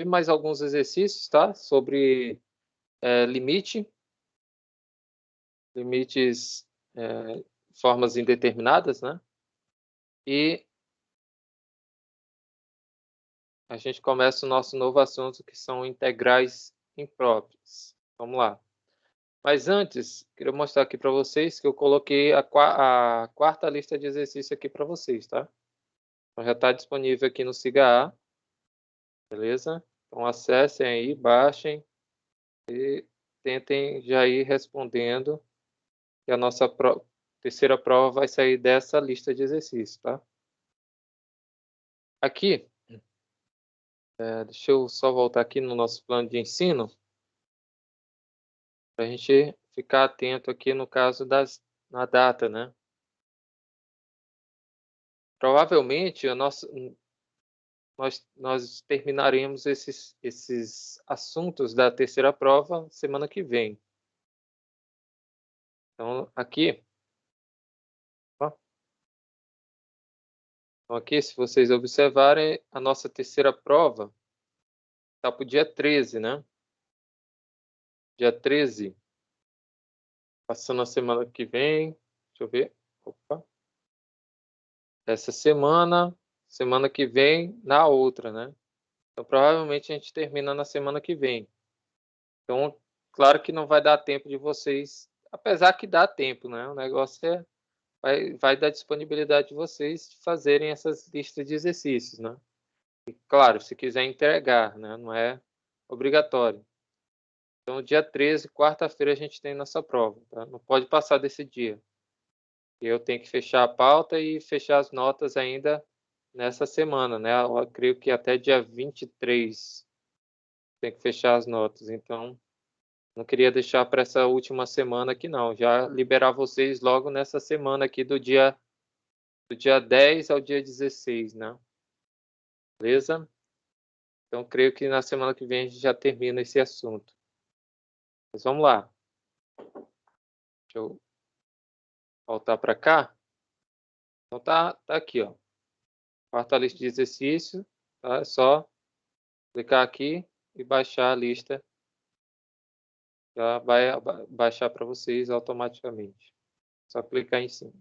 mais alguns exercícios, tá? Sobre limites, formas indeterminadas, né? E a gente começa o nosso novo assunto, que são integrais impróprias. Vamos lá. Mas antes, queria mostrar aqui para vocês que eu coloquei a quarta lista de exercício aqui para vocês, tá? Então já está disponível aqui no Siga A, beleza? Então acessem aí, baixem e tentem já ir respondendo, que a nossa terceira prova vai sair dessa lista de exercícios, tá? Aqui, deixa eu só voltar aqui no nosso plano de ensino, para a gente ficar atento aqui no caso na data, né? Provavelmente nós terminaremos esses assuntos da terceira prova semana que vem. Então, aqui, ó, então aqui, se vocês observarem, a nossa terceira prova está para o dia 13, né? Dia 13, passando a semana que vem. Deixa eu ver. Opa. Essa semana que vem, na outra, né? Então, provavelmente a gente termina na semana que vem. Então, claro que não vai dar tempo de vocês, apesar que dá tempo, né? O negócio vai dar disponibilidade de vocês fazerem essas listas de exercícios, né? E, claro, se quiser entregar, né? Não é obrigatório. Então, dia 13, quarta-feira, a gente tem nossa prova, tá? Não pode passar desse dia. Eu tenho que fechar a pauta e fechar as notas ainda nessa semana, né? Eu creio que até dia 23 tem que fechar as notas. Então, não queria deixar para essa última semana aqui, não. Já liberar vocês logo nessa semana aqui do dia 10 ao dia 16, né? Beleza? Então, creio que na semana que vem a gente já termina esse assunto. Mas vamos lá. Deixa eu voltar para cá. Então, tá aqui, ó. Quarta lista de exercício. Tá? É só clicar aqui e baixar a lista. Já vai baixar para vocês automaticamente. Só clicar em cima.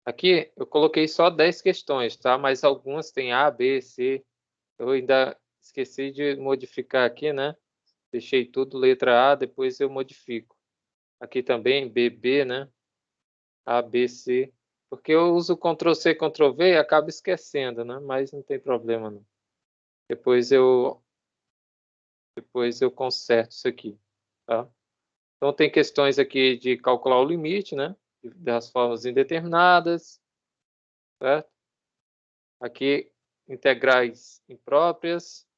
Aqui eu coloquei só 10 questões, tá? Mas algumas tem A, B, C. Eu ainda esqueci de modificar aqui, né? Deixei tudo letra A, depois eu modifico. Aqui também, BB, né? A, B, C. Porque eu uso Ctrl C, Ctrl V e acabo esquecendo, né? Mas não tem problema, não. Depois eu conserto isso aqui, tá? Então, tem questões aqui de calcular o limite, né? Das formas indeterminadas, certo? Aqui, integrais impróprias,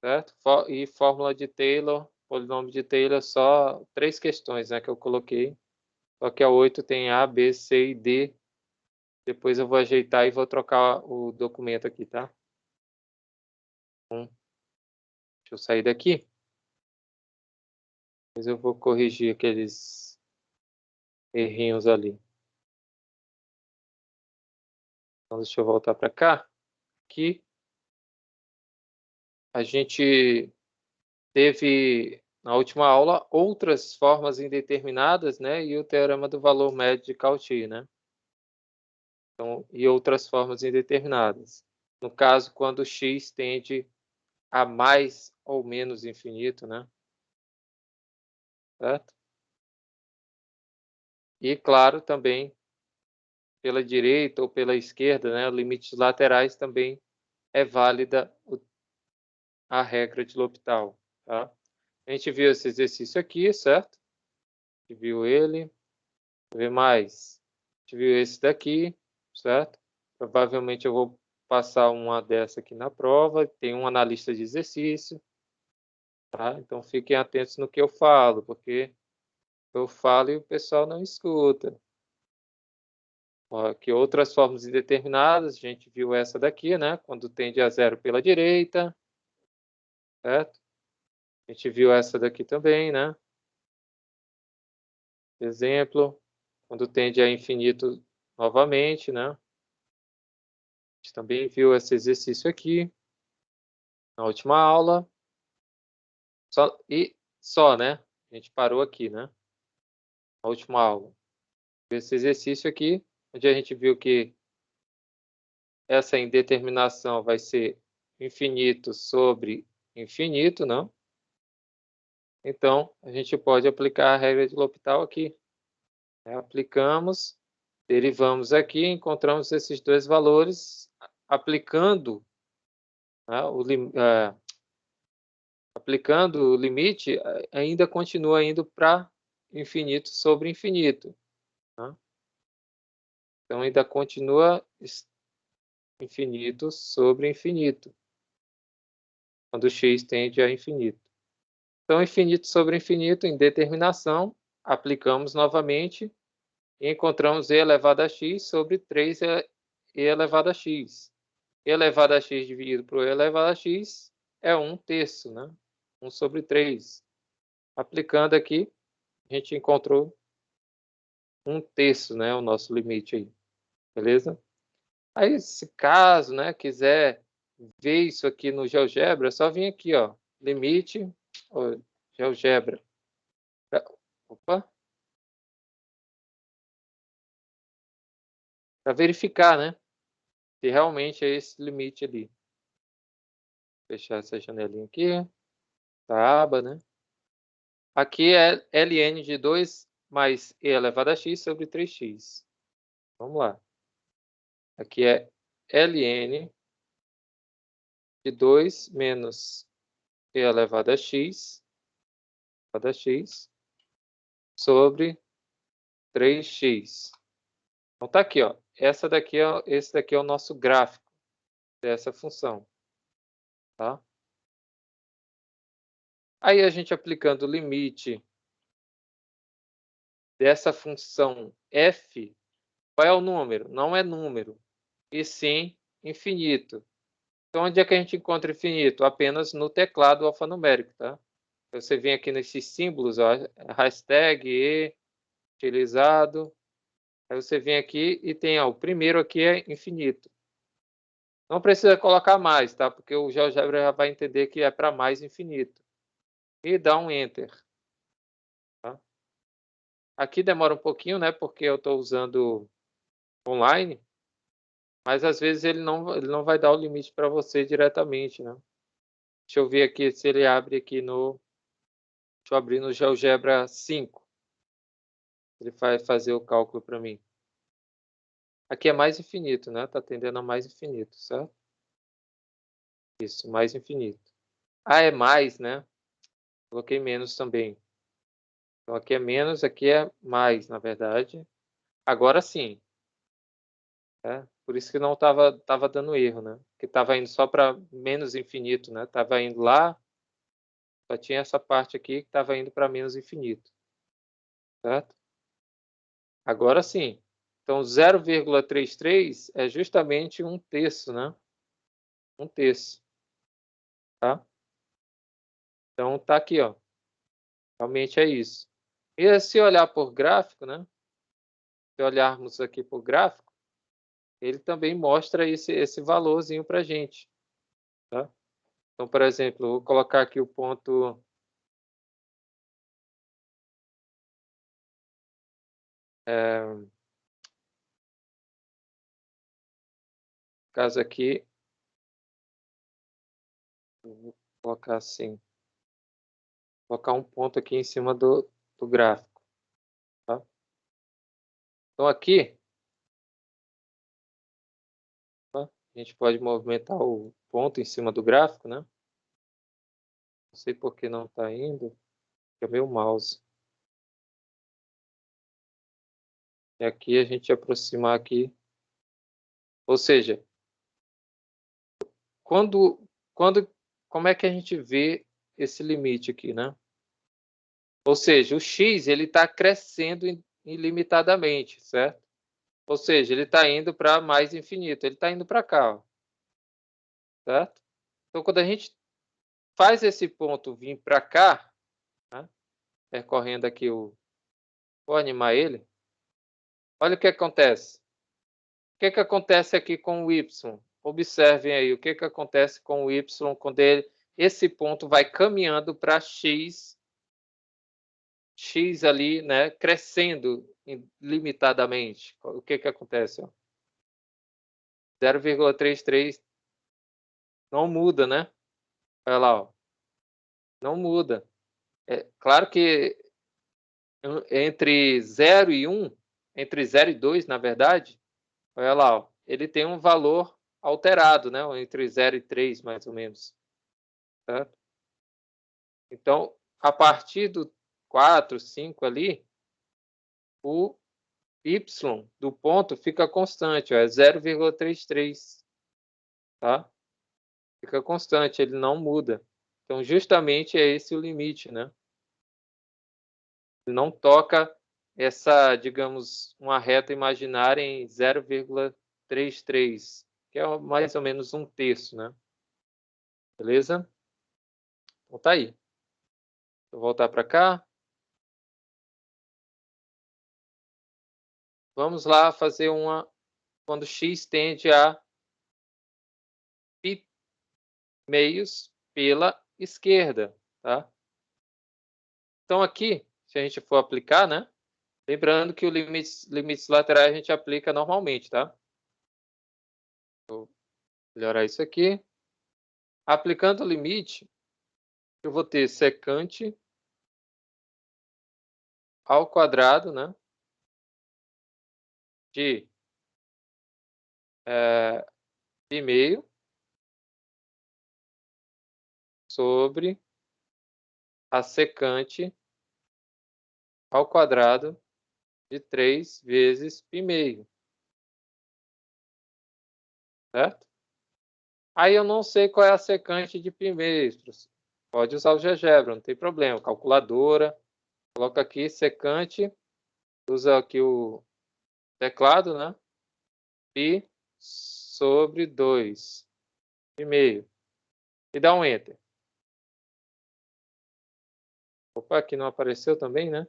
certo? E fórmula de Taylor, polinômio de Taylor, só 3 questões, né, que eu coloquei. Só que a 8 tem A, B, C e D. Depois eu vou ajeitar e vou trocar o documento aqui, tá? Então, deixa eu sair daqui. Depois eu vou corrigir aqueles errinhos ali. Então, deixa eu voltar para cá. Aqui, a gente teve, na última aula, outras formas indeterminadas, né? E o teorema do valor médio de Cauchy, né? Então, e outras formas indeterminadas. No caso, quando x tende a mais ou menos infinito, né? Certo? E, claro, também pela direita ou pela esquerda, né? Limites laterais também é válida a regra de L'Hopital, tá? A gente viu esse exercício aqui, certo? A gente viu ele. Deixa eu ver mais. A gente viu esse daqui, certo? Provavelmente eu vou passar uma dessa aqui na prova. Tem um analista de exercício, tá? Então fiquem atentos no que eu falo, porque eu falo e o pessoal não escuta. Ó, aqui outras formas indeterminadas, a gente viu essa daqui, né? Quando tende a zero pela direita, certo? A gente viu essa daqui também, né? Exemplo, quando tende a infinito novamente, né? A gente também viu esse exercício aqui. na última aula. Só, né? A gente parou aqui, né? Na última aula. Esse exercício aqui, onde a gente viu que essa indeterminação vai ser infinito sobre infinito, não? Então, a gente pode aplicar a regra de L'Hopital aqui. Aplicamos, derivamos aqui, encontramos esses dois valores, aplicando, né, aplicando o limite, ainda continua indo para infinito sobre infinito. Né? Então, ainda continua infinito sobre infinito, quando x tende a infinito. Então, infinito sobre infinito, em determinação, aplicamos novamente e encontramos e elevado a x sobre 3e elevado a x. E elevado a x dividido por e elevado a x é 1/3, né? 1 sobre 3. Aplicando aqui, a gente encontrou 1/3, né? O nosso limite aí. Beleza? Aí, se caso, né, quiser ver isso aqui no GeoGebra, é só vir aqui, ó, limite, ó, GeoGebra. Opa. Para verificar, né, se realmente é esse limite ali. Vou fechar essa janelinha aqui, essa aba, né? Aqui é ln de 2 mais e elevado a x sobre 3x. Vamos lá. Aqui é ln de 2 menos e elevado a x sobre 3x. Então tá aqui, ó. Esse daqui é o nosso gráfico dessa função, tá? Aí a gente aplicando o limite dessa função f, qual é o número? Não é número, e sim infinito. Então, onde é que a gente encontra infinito? Apenas no teclado alfanumérico, tá? Você vem aqui nesses símbolos, ó, hashtag e utilizado. Aí você vem aqui e tem, ó, o primeiro aqui é infinito. Não precisa colocar mais, tá? Porque o GeoGebra já vai entender que é para mais infinito. E dá um Enter. Tá? Aqui demora um pouquinho, né? Porque eu estou usando online. Mas às vezes ele não vai dar o limite para você diretamente, né? Deixa eu ver aqui se ele abre aqui no... Deixa eu abrir no GeoGebra 5. Ele vai fazer o cálculo para mim. Aqui é mais infinito, né? Está tendendo a mais infinito, certo? Isso, mais infinito. Ah, é mais, né? Coloquei menos também. Então, aqui é menos, aqui é mais, na verdade. Agora sim. Né? Por isso que não tava dando erro, né? Porque estava indo só para menos infinito, né? Estava indo lá, só tinha essa parte aqui que estava indo para menos infinito. Certo? Agora sim. Então, 0,33 é justamente 1/3, né? 1/3. Tá? Então, tá aqui, ó. Realmente é isso. E se olhar por gráfico, né? Se olharmos aqui por gráfico, ele também mostra esse valorzinho para a gente. Tá? Então, por exemplo, eu vou colocar aqui o ponto... caso aqui, vou colocar assim, colocar um ponto aqui em cima do gráfico. Tá? Então, aqui, tá? A gente pode movimentar o ponto em cima do gráfico, né? Não sei por que não está indo, é meu mouse. E aqui a gente aproximar aqui. Ou seja, como é que a gente vê esse limite aqui, né? Ou seja, o x ele está crescendo ilimitadamente, certo? Ou seja, ele está indo para mais infinito, ele está indo para cá, ó, certo? Então, quando a gente faz esse ponto vir para cá, né, percorrendo aqui vou animar ele, olha o que acontece. O que acontece aqui com o y? observem aí o que acontece com o y quando esse ponto vai caminhando para x ali, né, crescendo limitadamente. O que acontece? 0,33 não muda, né? Olha lá, ó. Não muda. É claro que entre 0 e 1, entre 0 e 2, na verdade, olha lá, ó, ele tem um valor alterado, né? Entre 0 e 3, mais ou menos. Certo? Então, a partir do 4, 5 ali, o y do ponto fica constante, ó, é 0,33, tá? Fica constante, ele não muda. Então, justamente é esse o limite, né? Ele não toca essa, digamos, uma reta imaginária em 0,33, que é mais ou menos 1/3, né? Beleza? Então tá aí. Vou voltar para cá. Vamos lá fazer uma quando x tende a π meios pela esquerda, tá? Então aqui, se a gente for aplicar, né? Lembrando que o limites laterais a gente aplica normalmente, tá? Vou melhorar isso aqui. Aplicando o limite, eu vou ter secante ao quadrado, né? De π meio sobre a secante ao quadrado de 3 vezes π meio. Certo? Aí eu não sei qual é a secante de π meio. Pode usar o GeoGebra, não tem problema. Calculadora. Coloca aqui secante. Usa aqui o teclado, né? π sobre 2 π meio. E dá um Enter. Opa, aqui não apareceu também, né?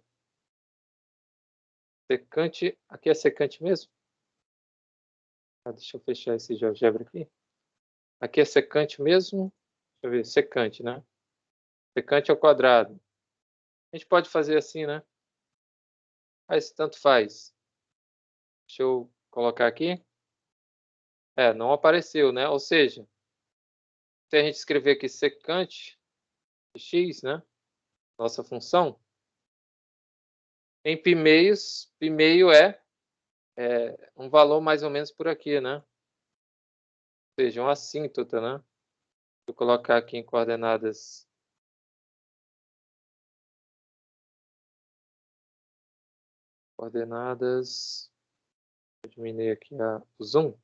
Secante. Aqui é secante mesmo? Deixa eu fechar esse GeoGebra aqui. Aqui é secante mesmo? Deixa eu ver. Secante, né? Secante ao quadrado. A gente pode fazer assim, né? Mas tanto faz. Deixa eu colocar aqui. Não apareceu, né? Ou seja, se a gente escrever aqui secante de x, né? Nossa função, em π meios, π meio é um valor mais ou menos por aqui, né? Ou seja, uma assíntota, né? Vou colocar aqui em coordenadas vou diminuir aqui o zoom.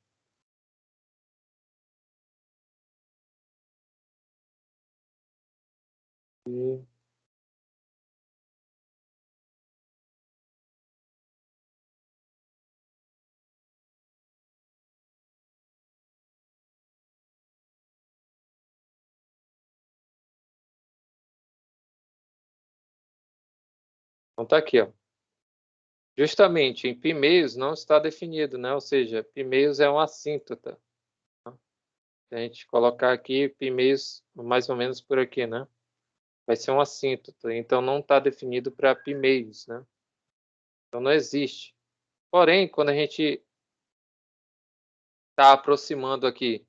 E então tá aqui, ó. Justamente em π meios não está definido, né? Ou seja, π meios é uma assíntota. Tá? Se a gente colocar aqui π meios mais ou menos por aqui, né? Vai ser uma assíntota, então não está definido para π meios, né? Então não existe. Porém, quando a gente está aproximando aqui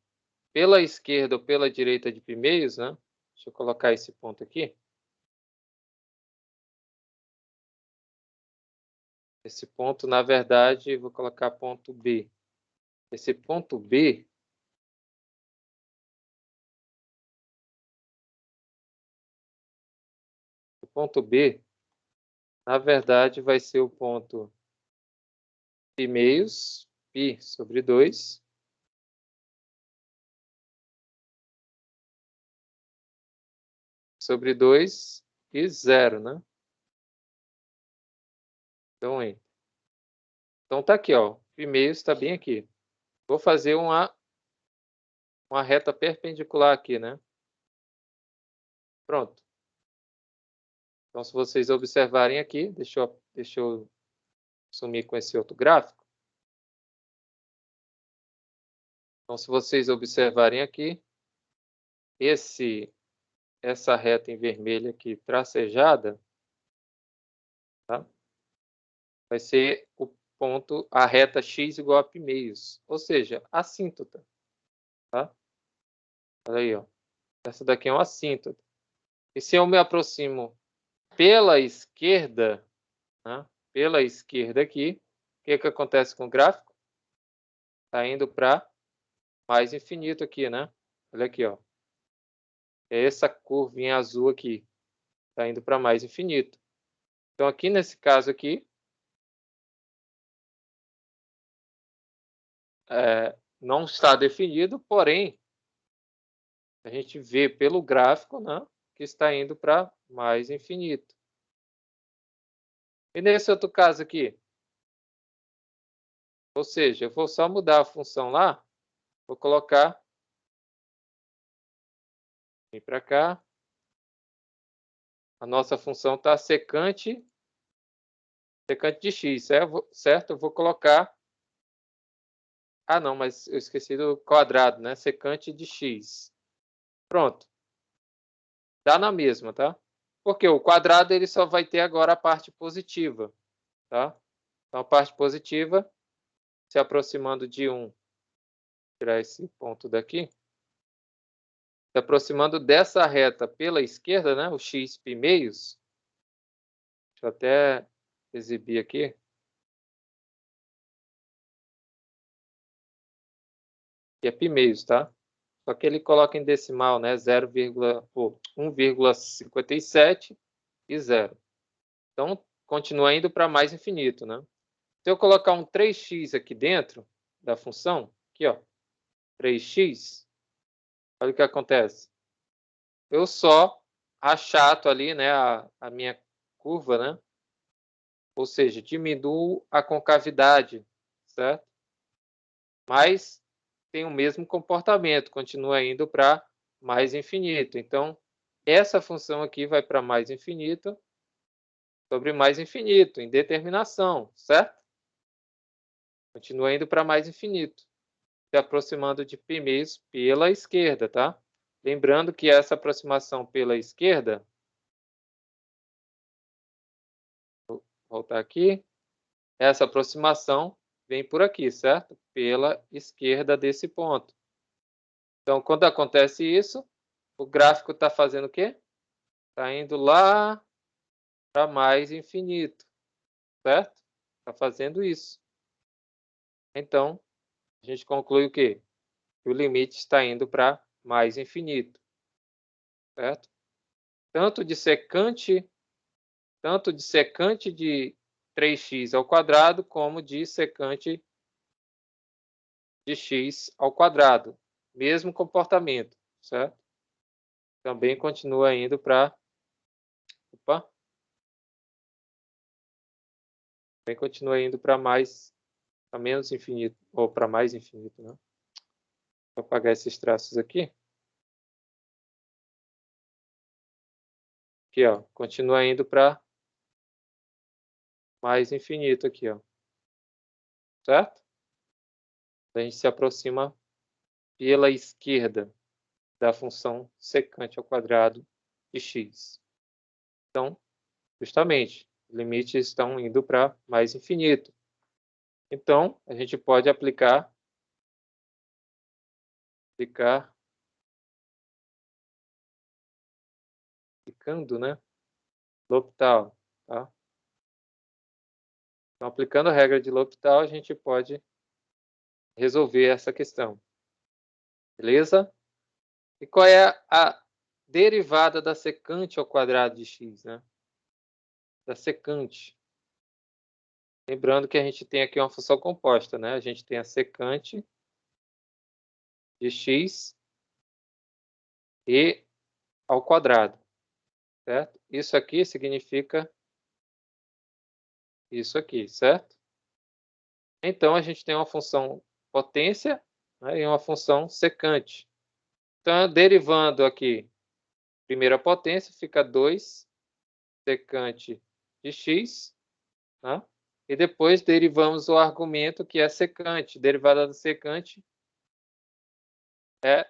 pela esquerda ou pela direita de π meios, né? Deixa eu colocar esse ponto aqui. Esse ponto, na verdade, vou colocar ponto B. Esse ponto B o ponto B, na verdade, vai ser o ponto π meios, π sobre 2, sobre 2 e 0, né? Então tá aqui, ó. π meios está bem aqui. Vou fazer uma reta perpendicular aqui, né? Pronto. Então, se vocês observarem aqui, deixa eu sumir com esse outro gráfico. Então, se vocês observarem aqui, essa reta em vermelho aqui tracejada, tá? Vai ser o ponto, a reta x igual a π-meios, ou seja, assíntota, tá? Olha aí, ó. Essa daqui é uma assíntota. E se eu me aproximo pela esquerda, né? Pela esquerda aqui, o que acontece com o gráfico? Está indo para mais infinito aqui, né? Olha aqui, ó. É essa curvinha azul aqui. Está indo para mais infinito. Então, aqui nesse caso aqui, não está definido, porém, a gente vê pelo gráfico, né, que está indo para mais infinito. E nesse outro caso aqui, ou seja, eu vou só mudar a função lá, vou colocar, vem para cá, a nossa função está secante de x, certo? Eu vou colocar, não, mas eu esqueci do quadrado, né? Secante de x. Pronto. Dá na mesma, tá? Porque o quadrado ele só vai ter agora a parte positiva, tá? Então, a parte positiva, se aproximando de 1, tirar esse ponto daqui, se aproximando dessa reta pela esquerda, né? O x π-meios, deixa eu até exibir aqui. Que é π-meios, tá? Só que ele coloca em decimal, né? 1,57 e 0. Então, continua indo para mais infinito, né? Se eu colocar um 3x aqui dentro da função, aqui, ó, 3x, olha o que acontece. Eu só achato ali, né, a minha curva, né? Ou seja, diminuo a concavidade, certo? Mas tem o mesmo comportamento, continua indo para mais infinito. Então, essa função aqui vai para mais infinito sobre mais infinito, em determinação, certo? Continua indo para mais infinito, se aproximando de π-meios pela esquerda, tá? Lembrando que essa aproximação pela esquerda, vou voltar aqui, essa aproximação vem por aqui, certo? Pela esquerda desse ponto. Então, quando acontece isso, o gráfico está fazendo o quê? Está indo lá para mais infinito, certo? Está fazendo isso. Então, a gente conclui o quê? Que o limite está indo para mais infinito, certo? Tanto de secante de 3x ao quadrado, como de secante de x ao quadrado. Mesmo comportamento, certo? Também continua indo para... Opa! Também continua indo para mais... para menos infinito, ou para mais infinito, né? Vou apagar esses traços aqui. Aqui, ó. Continua indo para mais infinito aqui, ó. Certo? A gente se aproxima pela esquerda da função secante ao quadrado de x. Então, justamente, os limites estão indo para mais infinito. Então, a gente pode aplicando, né, L'Hopital, tá? Então, aplicando a regra de L'Hopital, a gente pode resolver essa questão. Beleza? E qual é a derivada da secante ao quadrado de x, né? Da secante. Lembrando que a gente tem aqui uma função composta, né? A gente tem a secante de x e ao quadrado, certo? Isso aqui significa isso aqui, certo? Então, a gente tem uma função potência, né, e uma função secante. Então, derivando aqui, primeira potência fica 2 secante de x, né? E depois derivamos o argumento que é secante. Derivada da secante é,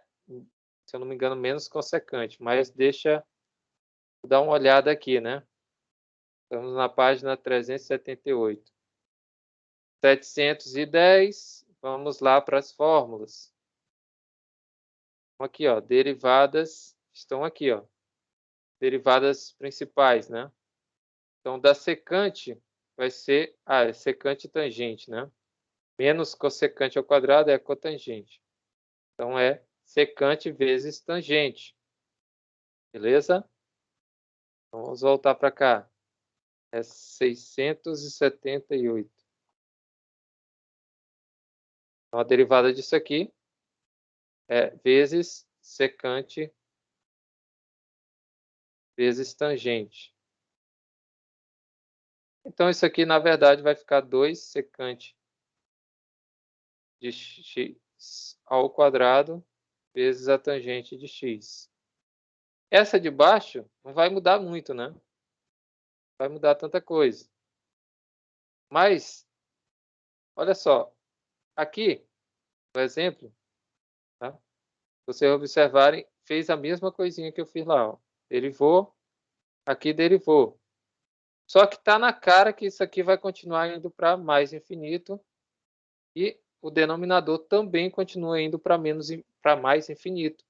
se eu não me engano, menos cossecante, mas deixa eu dar uma olhada aqui, né? Estamos na página 378. 710, vamos lá para as fórmulas. Aqui, ó, derivadas estão aqui, ó. Derivadas principais, né? Então, da secante vai ser, é secante e tangente, né? Menos cossecante ao quadrado é cotangente. Então, é secante vezes tangente. Beleza? Então, vamos voltar para cá. É 678. Então, a derivada disso aqui é vezes secante vezes tangente. Então, isso aqui, na verdade, vai ficar 2 secante de x ao quadrado vezes a tangente de x. Essa de baixo não vai mudar muito, né? Não vai mudar tanta coisa. Mas, olha só, aqui, no exemplo, tá? Vocês observarem, fez a mesma coisinha que eu fiz lá, ó. Derivou, aqui derivou. Só que está na cara que isso aqui vai continuar indo para mais infinito e o denominador também continua indo para mais infinito.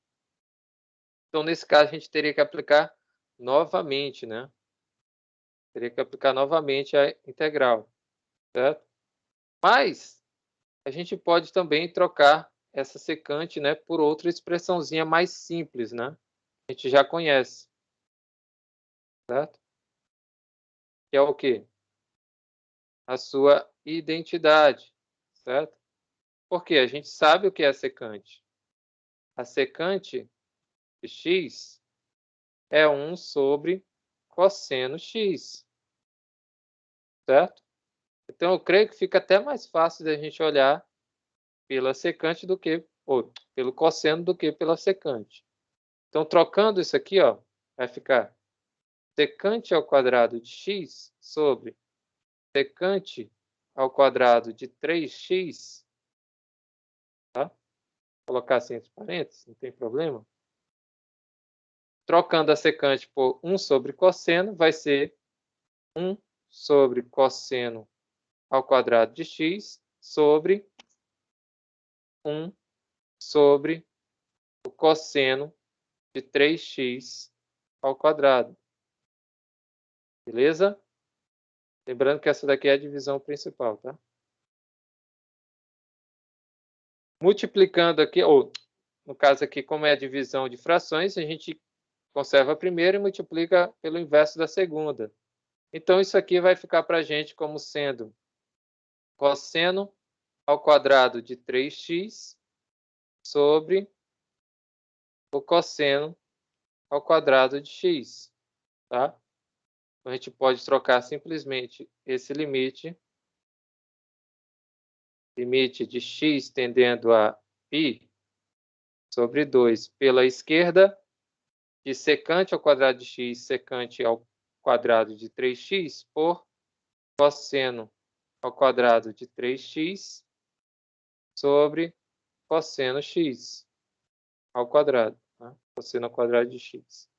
Então, nesse caso, a gente teria que aplicar novamente, né? Teria que aplicar novamente a integral, certo? Mas a gente pode também trocar essa secante, né, por outra expressãozinha mais simples, né? A gente já conhece, certo? Que é o quê? A sua identidade, certo? Porque a gente sabe o que é a secante. A secante de x é 1 sobre cosseno x, certo? Então, eu creio que fica até mais fácil da gente olhar pela secante do que, ou pelo cosseno do que pela secante. Então, trocando isso aqui, ó, vai ficar secante ao quadrado de x sobre secante ao quadrado de 3x, tá? Vou colocar assim entre parênteses, não tem problema. Trocando a secante por 1 sobre cosseno, vai ser 1 sobre cosseno ao quadrado de x sobre 1 sobre o cosseno de 3x ao quadrado. Beleza? Lembrando que essa daqui é a divisão principal, tá? Multiplicando aqui, ou no caso aqui, como é a divisão de frações, a gente conserva a primeira e multiplica pelo inverso da segunda. Então, isso aqui vai ficar para a gente como sendo cosseno ao quadrado de 3x sobre o cosseno ao quadrado de x, tá? Então, a gente pode trocar simplesmente esse limite de x tendendo a π sobre 2 pela esquerda, de secante ao quadrado de x, secante ao quadrado de 3x, por cosseno ao quadrado de 3x sobre cosseno x ao quadrado, tá? Cosseno ao quadrado de x.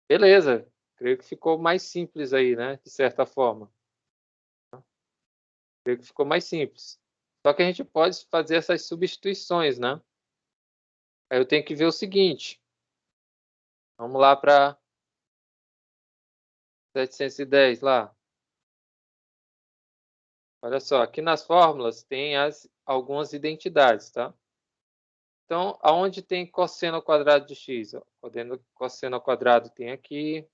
Beleza, creio que ficou mais simples aí, né? De certa forma. Creio que ficou mais simples. Só que a gente pode fazer essas substituições, né? Aí eu tenho que ver o seguinte. Vamos lá para 710 lá. Olha só, aqui nas fórmulas tem algumas identidades, tá? Então, aonde tem cosseno ao quadrado de x? Ó, cosseno ao quadrado tem aqui,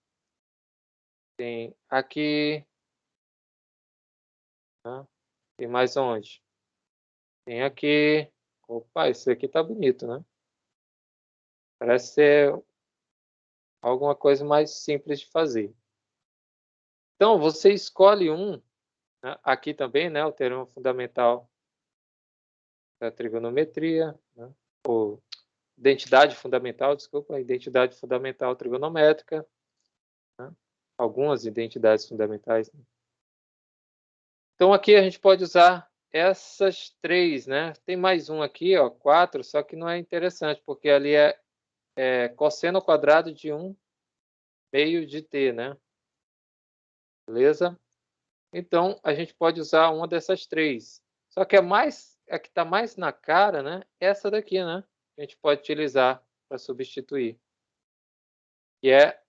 tá? Tem mais onde? Tem aqui. Opa, esse aqui tá bonito, né? Parece ser alguma coisa mais simples de fazer. Então, você escolhe um, né? Aqui também, né? O teorema fundamental da trigonometria, né? Ou identidade fundamental, desculpa, identidade fundamental trigonométrica, né? Algumas identidades fundamentais, né? Então, aqui a gente pode usar essas três, né? Tem mais um aqui, ó, 4, só que não é interessante, porque ali é cosseno ao quadrado de 1 meio de t, né? Beleza? Então, a gente pode usar uma dessas três. Só que a que está mais na cara, né? Essa daqui, né? A gente pode utilizar para substituir. Que é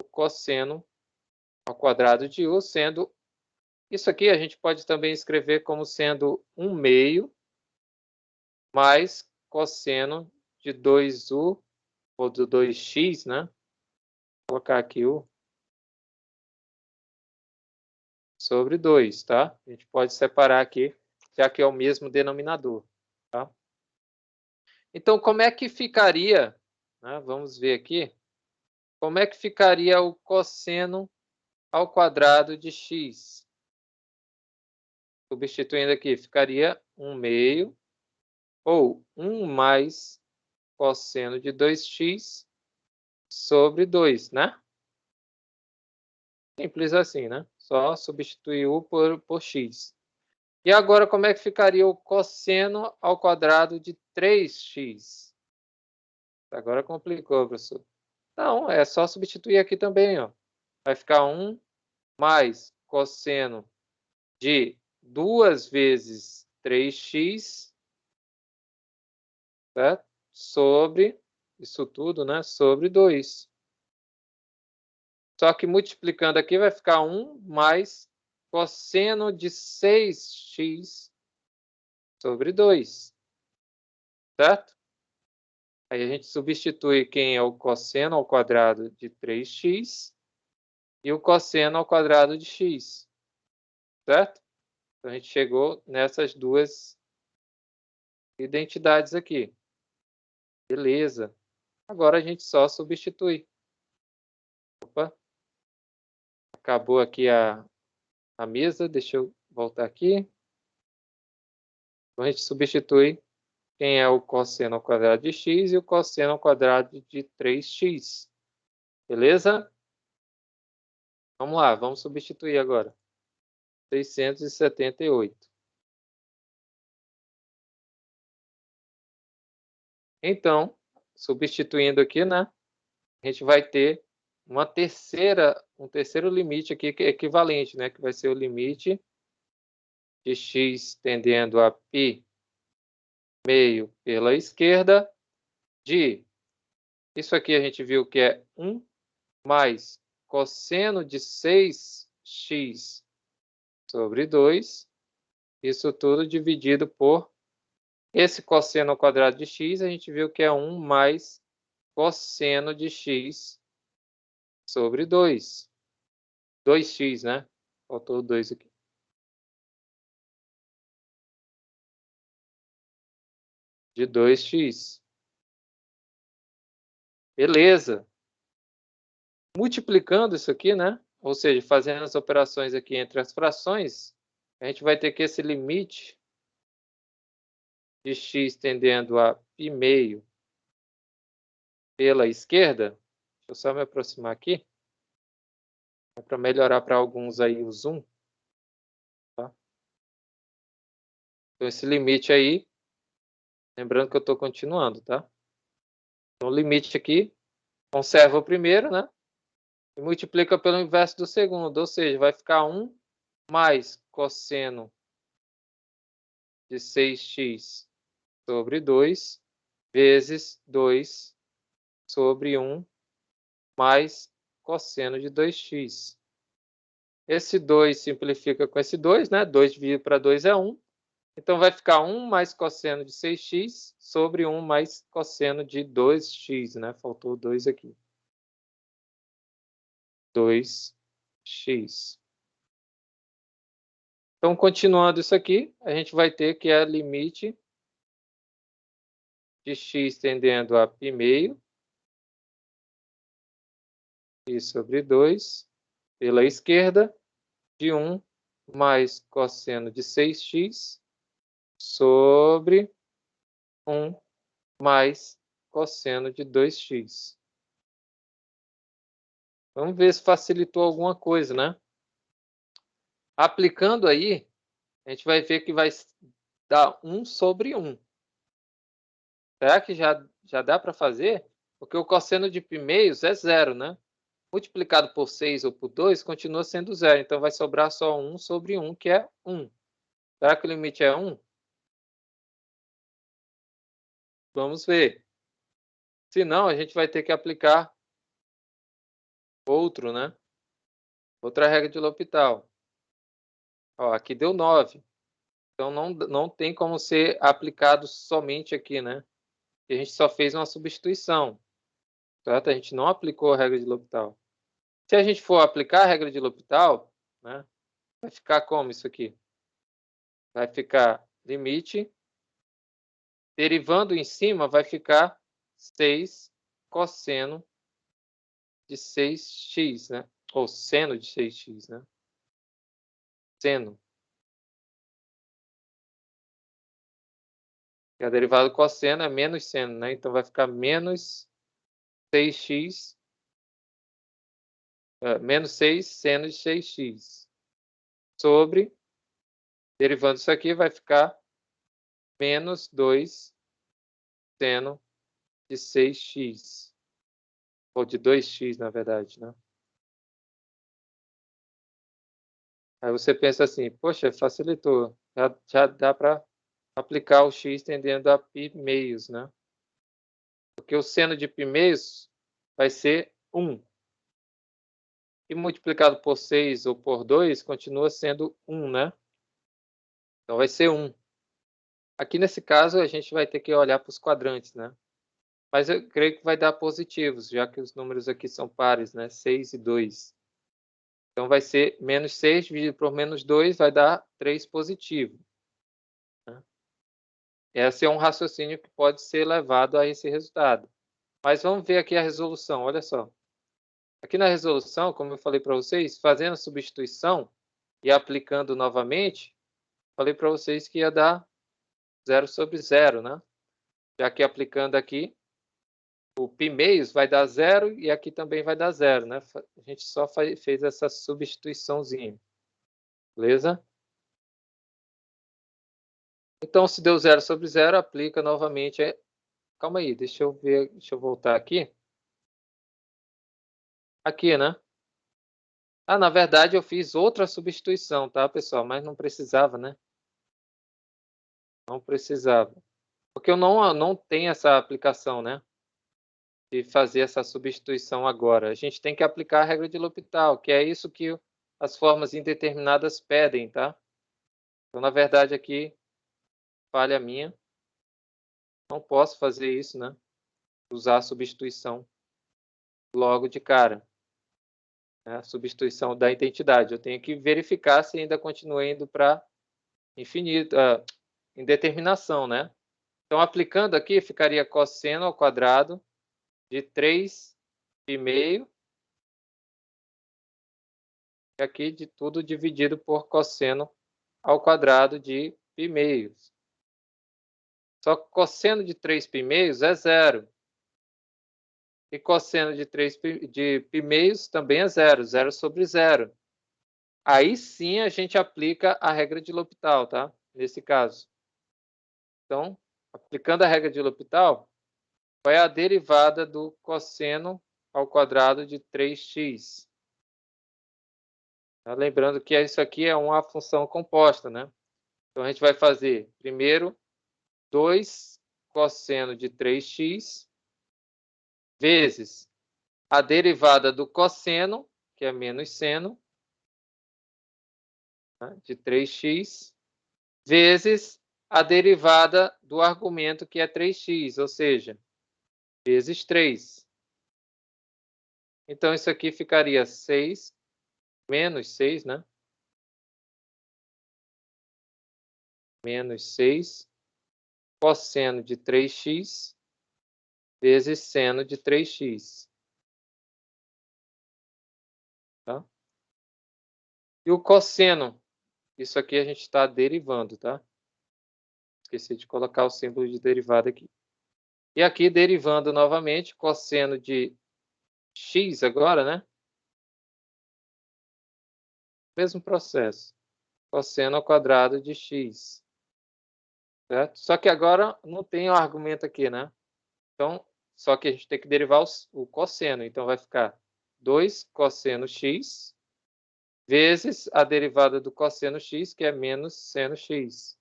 o cosseno ao quadrado de u, sendo... Isso aqui a gente pode também escrever como sendo 1 meio mais cosseno de 2u, ou do 2x, né? Vou colocar aqui u sobre 2, tá? A gente pode separar aqui, já que é o mesmo denominador, tá? Então, como é que ficaria, né? Vamos ver aqui, como é que ficaria o cosseno ao quadrado de x? Substituindo aqui, ficaria 1 meio, ou 1 mais cosseno de 2x sobre 2, né? Simples assim, né? Só substituir u por x. E agora, como é que ficaria o cosseno ao quadrado de 3x? Agora complicou, professor. Não, é só substituir aqui também, ó. Vai ficar 1 mais cosseno de 2 vezes 3x, certo? Sobre, isso tudo, né? Sobre 2. Só que multiplicando aqui vai ficar 1 mais cosseno de 6x sobre 2, certo? Aí a gente substitui quem é o cosseno ao quadrado de 3x e o cosseno ao quadrado de x, certo? Então a gente chegou nessas duas identidades aqui. Beleza. Agora a gente só substitui. Opa. Acabou aqui a mesa. Deixa eu voltar aqui. Então a gente substitui quem é o cosseno ao quadrado de x e o cosseno ao quadrado de 3x. Beleza? Vamos lá, vamos substituir agora. 678. Então, substituindo aqui, né? A gente vai ter um terceiro limite aqui que é equivalente, né? Que vai ser o limite de x tendendo a π meio pela esquerda de... Isso aqui a gente viu que é 1 mais cosseno de 6x sobre 2. Isso tudo dividido por esse cosseno ao quadrado de x, a gente viu que é 1 mais cosseno de x sobre 2. 2x, né? Faltou 2 aqui. De 2x. Beleza. Multiplicando isso aqui, né? Ou seja, fazendo as operações aqui entre as frações, a gente vai ter que esse limite de x tendendo a π meio pela esquerda. Deixa eu só me aproximar aqui. Para melhorar para alguns aí o zoom. Tá? Então, esse limite aí, lembrando que eu estou continuando, tá? Então, o limite aqui, conserva o primeiro, né? E multiplica pelo inverso do segundo, ou seja, vai ficar 1 mais cosseno de 6x sobre 2 vezes 2 sobre 1 mais cosseno de 2x. Esse 2 simplifica com esse 2, né? 2 dividido para 2 é 1. Então, vai ficar 1 mais cosseno de 6x sobre 1 mais cosseno de 2x, né? Faltou 2 aqui. 2x. Então, continuando isso aqui, a gente vai ter que a limite de x tendendo a π meio, π sobre 2, pela esquerda, de 1 mais cosseno de 6x sobre 1 mais cosseno de 2x. Vamos ver se facilitou alguma coisa, né? Aplicando aí, a gente vai ver que vai dar 1 sobre 1. Será que já dá para fazer? Porque o cosseno de π-meios é 0, né? Multiplicado por 6 ou por 2 continua sendo 0. Então, vai sobrar só 1 sobre 1, que é 1. Será que o limite é 1? Vamos ver. Se não, a gente vai ter que aplicar outro, né? Outra regra de L'Hopital. Ó, aqui deu 9. Então, não tem como ser aplicado somente aqui, né? A gente só fez uma substituição. Certo? A gente não aplicou a regra de L'Hopital. Se a gente for aplicar a regra de L'Hopital, né? Vai ficar como isso aqui? Vai ficar limite. Derivando em cima, vai ficar 6 cosseno de 6x, né? Ou seno de 6x, né? Seno. E a derivada do cosseno é menos seno, né? Então, vai ficar menos 6x, menos 6 seno de 6x. Sobre, derivando isso aqui, vai ficar menos 2 seno de 6x. Ou de 2x, na verdade, né? Aí você pensa assim, poxa, facilitou. Já dá para aplicar o x tendendo a π-meios, né? Porque o seno de π-meios vai ser 1. E multiplicado por 6 ou por 2 continua sendo 1, né? Então vai ser 1. Aqui nesse caso a gente vai ter que olhar para os quadrantes, né? Mas eu creio que vai dar positivos, já que os números aqui são pares, né? 6 e 2. Então vai ser menos 6 dividido por menos 2 vai dar 3 positivo. Né? Esse é um raciocínio que pode ser levado a esse resultado. Mas vamos ver aqui a resolução, olha só. Aqui na resolução, como eu falei para vocês, fazendo a substituição e aplicando novamente, falei para vocês que ia dar 0 sobre 0, né? Já que aplicando aqui, o π-meios vai dar 0 e aqui também vai dar 0, né? A gente só fez essa substituiçãozinha. Beleza? Então, se deu 0 sobre 0, aplica novamente. Calma aí, deixa eu ver, deixa eu voltar aqui. Aqui, né? Ah, na verdade, eu fiz outra substituição, tá, pessoal? Mas não precisava, né? Não precisava. Porque eu não tenho essa aplicação, né? De fazer essa substituição agora. A gente tem que aplicar a regra de L'Hopital, que é isso que as formas indeterminadas pedem, tá? Então, na verdade, aqui, falha minha. Não posso fazer isso, né? Usar a substituição logo de cara. Né? A substituição da identidade. Eu tenho que verificar se ainda continua indo para infinito, indeterminação, né? Então, aplicando aqui, ficaria cosseno ao quadrado de 3,5. E aqui de tudo dividido por cosseno ao quadrado de π-meios. Só que cosseno de 3π é 0. E cosseno de 3π também é 0. 0 sobre 0. Aí sim a gente aplica a regra de L'Hopital, tá? Nesse caso. Então, aplicando a regra de L'Hopital, vai a derivada do cosseno ao quadrado de 3x. Tá? Lembrando que isso aqui é uma função composta, né? Então, a gente vai fazer, primeiro, 2 cosseno de 3x vezes a derivada do cosseno, que é menos seno, né, de 3x, vezes a derivada do argumento, que é 3x, ou seja, vezes 3. Então, isso aqui ficaria 6, menos 6, né? Menos 6 cosseno de 3x vezes seno de 3x. Tá? E o cosseno, isso aqui a gente está derivando, tá? Esqueci de colocar o símbolo de derivada aqui. E aqui, derivando novamente, cosseno de x agora, né? Mesmo processo. cosseno ao quadrado de x. Certo? Só que agora não tem o argumento aqui, né? Então, só que a gente tem que derivar o cosseno. Então, vai ficar 2 cosseno x vezes a derivada do cosseno x, que é menos seno x.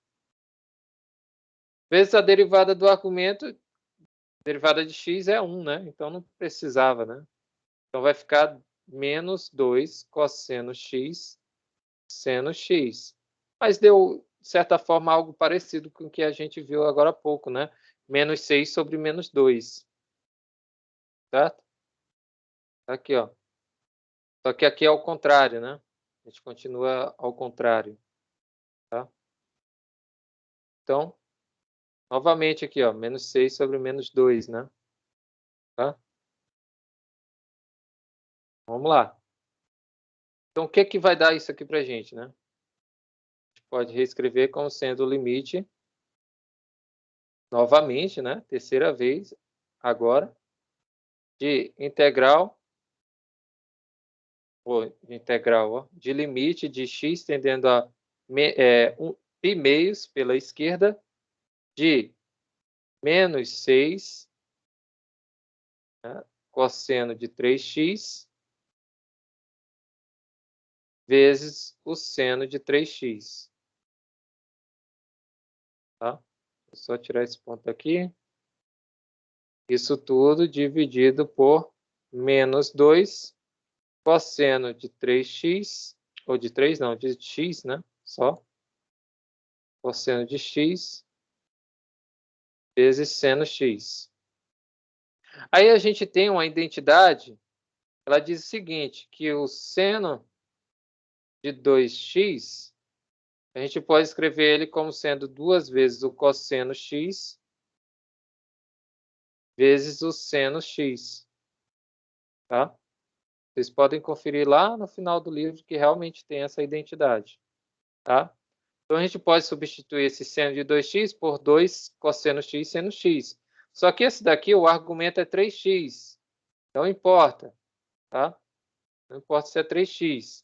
Vezes a derivada do argumento, derivada de x é 1, né? Então, não precisava, né? Então, vai ficar menos 2 cosseno x seno x. Mas deu, de certa forma, algo parecido com o que a gente viu agora há pouco, né? Menos 6 sobre menos 2. Certo? Aqui, ó. Só que aqui é ao contrário, né? A gente continua ao contrário. Tá? Então, novamente aqui, ó. Menos 6 sobre menos 2, né? Tá? Vamos lá. Então, o que que vai dar isso aqui pra gente, né? A gente pode reescrever como sendo o limite, novamente, né? Terceira vez, agora, de integral de limite de x tendendo a π meios pela esquerda de menos 6, né, cosseno de 3x vezes o seno de 3x. Tá? Vou só tirar esse ponto aqui. Isso tudo dividido por menos 2 cosseno de 3x, ou de 3 não, de x, né? Só. Cosseno de x vezes seno x. Aí a gente tem uma identidade, ela diz o seguinte, que o seno de 2x, a gente pode escrever ele como sendo 2 vezes o cosseno x vezes o seno x. Tá? Vocês podem conferir lá no final do livro que realmente tem essa identidade. Tá? Então, a gente pode substituir esse seno de 2x por 2 cosseno x seno x. Só que esse daqui, o argumento é 3x. Não importa. Tá? Não importa se é 3x.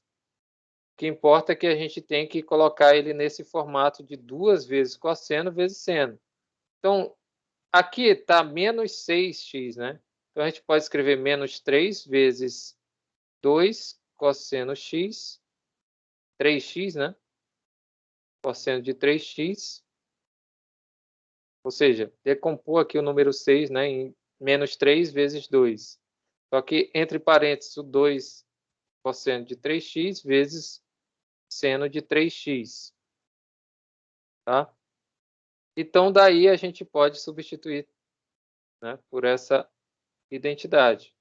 O que importa é que a gente tem que colocar ele nesse formato de 2 vezes cosseno vezes seno. Então, aqui está menos 6x, né? Então, a gente pode escrever menos 3 vezes 2 cosseno x, 3x, né? Cosseno de 3x. Ou seja, decompor aqui o número 6, né, em menos 3 vezes 2. Só que, entre parênteses, o 2 cosseno de 3x vezes seno de 3x. Tá? Então, daí a gente pode substituir, né, por essa identidade.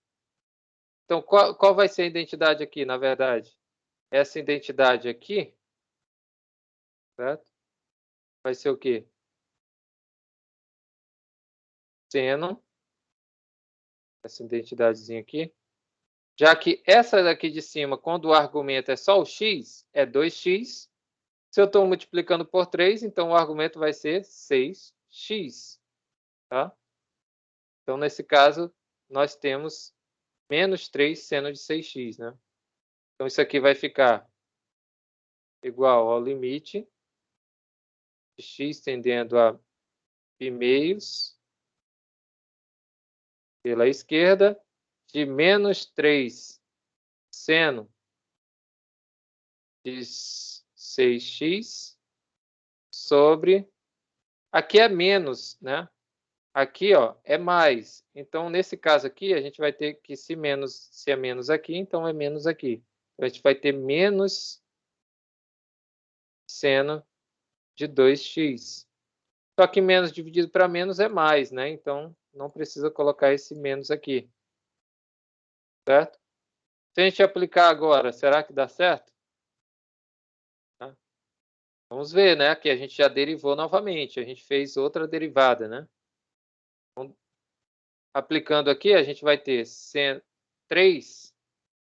Então, qual vai ser a identidade aqui, na verdade? Essa identidade aqui, certo? Vai ser o quê? Seno, essa identidadezinha aqui. Já que essa daqui de cima, quando o argumento é só o x, é 2x. Se eu estou multiplicando por 3, então o argumento vai ser 6x. Tá? Então, nesse caso, nós temos menos 3 seno de 6x. Né? Então, isso aqui vai ficar igual ao limite de x tendendo a π meios pela esquerda de menos 3 seno de 6x sobre... Aqui é menos, né? Aqui, ó, é mais. Então, nesse caso aqui, a gente vai ter que, se é menos aqui, então é menos aqui. Então, a gente vai ter menos seno de 2x. Só que menos dividido para menos é mais, né? Então, não precisa colocar esse menos aqui. Certo? Se a gente aplicar agora, será que dá certo? Tá? Vamos ver, né? Que a gente já derivou novamente. A gente fez outra derivada, né? Então, aplicando aqui, a gente vai ter 3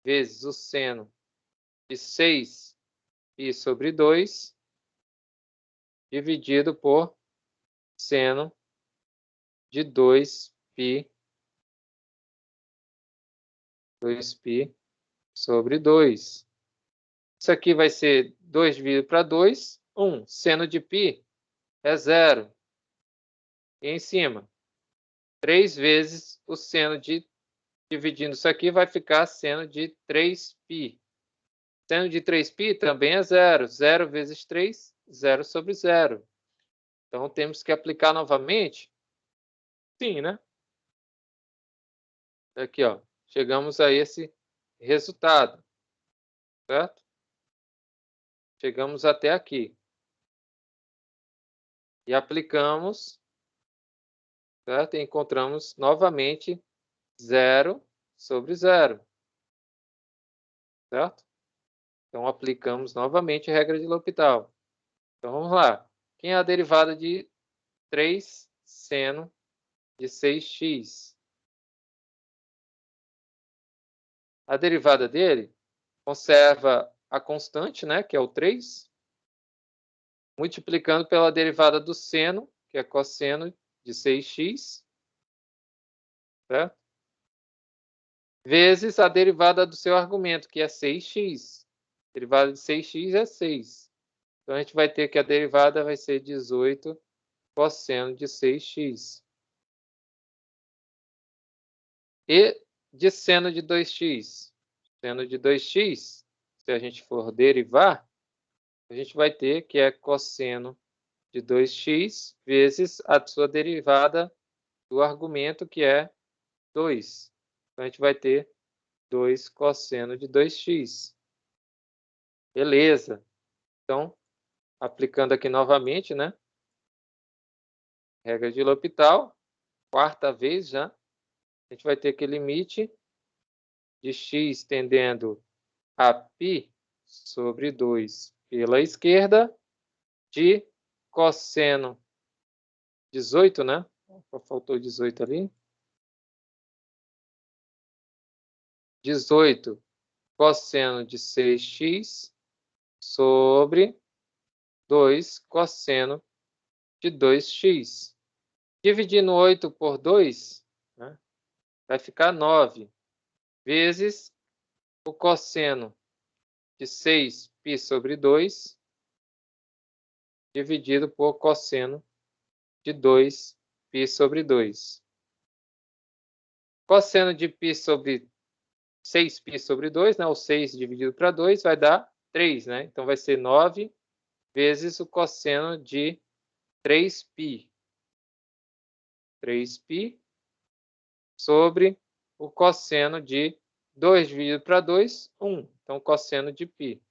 vezes o seno de 6 π sobre 2 dividido por seno de 2π sobre 2. Isso aqui vai ser 2 dividido para 2, 1. Seno de π é 0. E em cima, 3 vezes o seno de, dividindo isso aqui, vai ficar seno de 3π. Seno de 3π também é 0. 0 vezes 3, 0 sobre 0. Então, temos que aplicar novamente. Sim, né? Aqui, ó. Chegamos a esse resultado. Certo? Chegamos até aqui. E aplicamos, certo? E encontramos novamente 0 sobre 0. Certo? Então, aplicamos novamente a regra de L'Hopital. Então, vamos lá. Quem é a derivada de 3 seno de 6x? A derivada dele conserva a constante, né, que é o 3, multiplicando pela derivada do seno, que é cosseno de 6x, certo? Vezes a derivada do seu argumento, que é 6x. A derivada de 6x é 6. Então, a gente vai ter que a derivada vai ser 18 cosseno de 6x. E de seno de 2x. Seno de 2x, se a gente for derivar, a gente vai ter que é cosseno de 2x vezes a sua derivada do argumento, que é 2. Então, a gente vai ter 2 cosseno de 2x. Beleza. Então, aplicando aqui novamente, né? Regra de L'Hopital, quarta vez já. A gente vai ter que limite de x tendendo a π sobre 2 pela esquerda de cosseno 18, né? Faltou 18 ali. 18 cosseno de 6x sobre 2 cosseno de 2x. Dividindo 8 por 2, né, vai ficar 9, vezes o cosseno de 6π sobre 2, dividido por cosseno de 2π sobre 2. Cosseno de π sobre 6π sobre 2, né, o 6 dividido para 2, vai dar 3, né? Então, vai ser 9 vezes o cosseno de 3π. 3π sobre o cosseno de 2 dividido para 2, 1. Então, cosseno de π.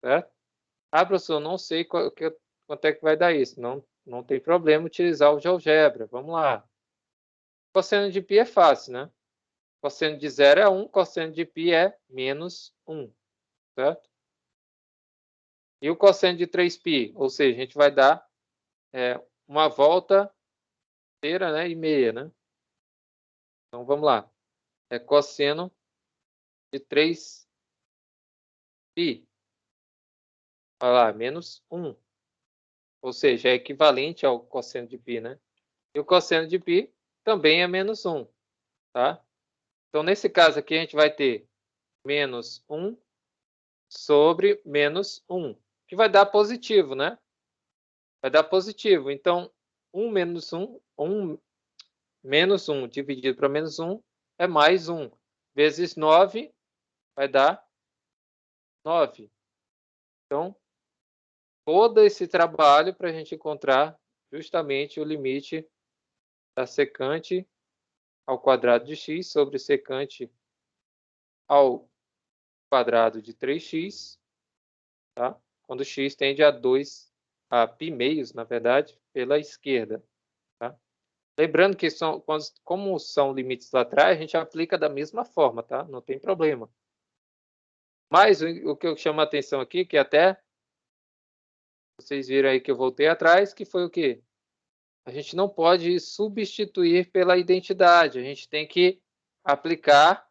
Certo? Ah, professor, não sei quanto é que vai dar isso. Não tem problema utilizar o GeoGebra. Vamos lá. Cosseno de π é fácil, né? Cosseno de 0 é 1, cosseno de π é menos 1. Certo? E o cosseno de 3π? Ou seja, a gente vai dar uma volta inteira, né, e meia, né? Então, vamos lá. É cosseno de 3π. Olha lá, menos 1. Ou seja, é equivalente ao cosseno de π, né? E o cosseno de π também é menos 1, tá? Então, nesse caso aqui, a gente vai ter menos 1 sobre menos 1, que vai dar positivo, né? Vai dar positivo. Então, 1 menos 1, 1 menos 1 dividido para menos 1 é mais 1. Vezes 9 vai dar 9. Então, todo esse trabalho para a gente encontrar justamente o limite da secante ao quadrado de x sobre secante ao quadrado de 3x, tá? Quando x tende a 2, a π meios, na verdade, pela esquerda. Tá? Lembrando que como são limites laterais, a gente aplica da mesma forma, tá? Não tem problema. Mas o que eu chamo a atenção aqui, que até vocês viram aí que eu voltei atrás, que foi o quê? A gente não pode substituir pela identidade. A gente tem que aplicar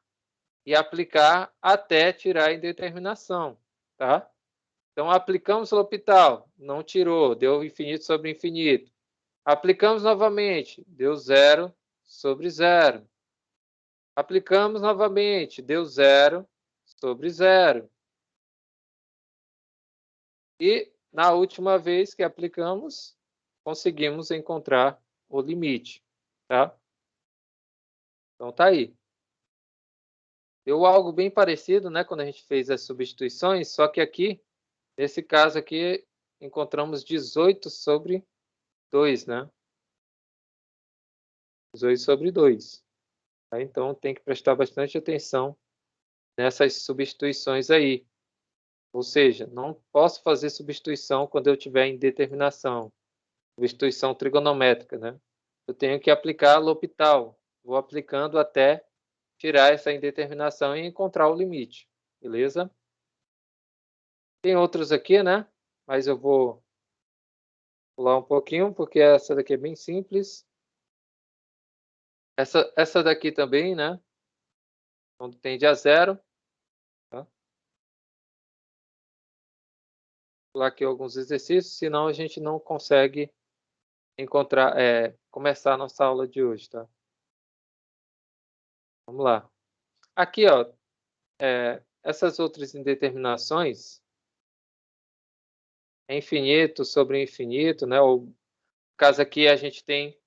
e aplicar até tirar a indeterminação, tá? Então, aplicamos o L'Hopital, não tirou, deu infinito sobre infinito. Aplicamos novamente, deu 0 sobre 0. Aplicamos novamente, deu 0 sobre 0. E na última vez que aplicamos, conseguimos encontrar o limite, tá? Então tá aí. Deu algo bem parecido, né, quando a gente fez as substituições, só que aqui, nesse caso aqui, encontramos 18 sobre 2, né? 18 sobre 2. Tá? Então tem que prestar bastante atenção nessas substituições aí. Ou seja, não posso fazer substituição quando eu tiver indeterminação, substituição trigonométrica, né? Eu tenho que aplicar L'Hopital. Vou aplicando até tirar essa indeterminação e encontrar o limite, beleza? Tem outros aqui, né? Mas eu vou pular um pouquinho, porque essa daqui é bem simples. Essa daqui também, né? Quando tende a zero. Tá? Vou pular aqui alguns exercícios, senão a gente não consegue encontrar, começar a nossa aula de hoje, tá? Vamos lá. Aqui, ó, essas outras indeterminações, é infinito sobre infinito, né? O caso aqui a gente tem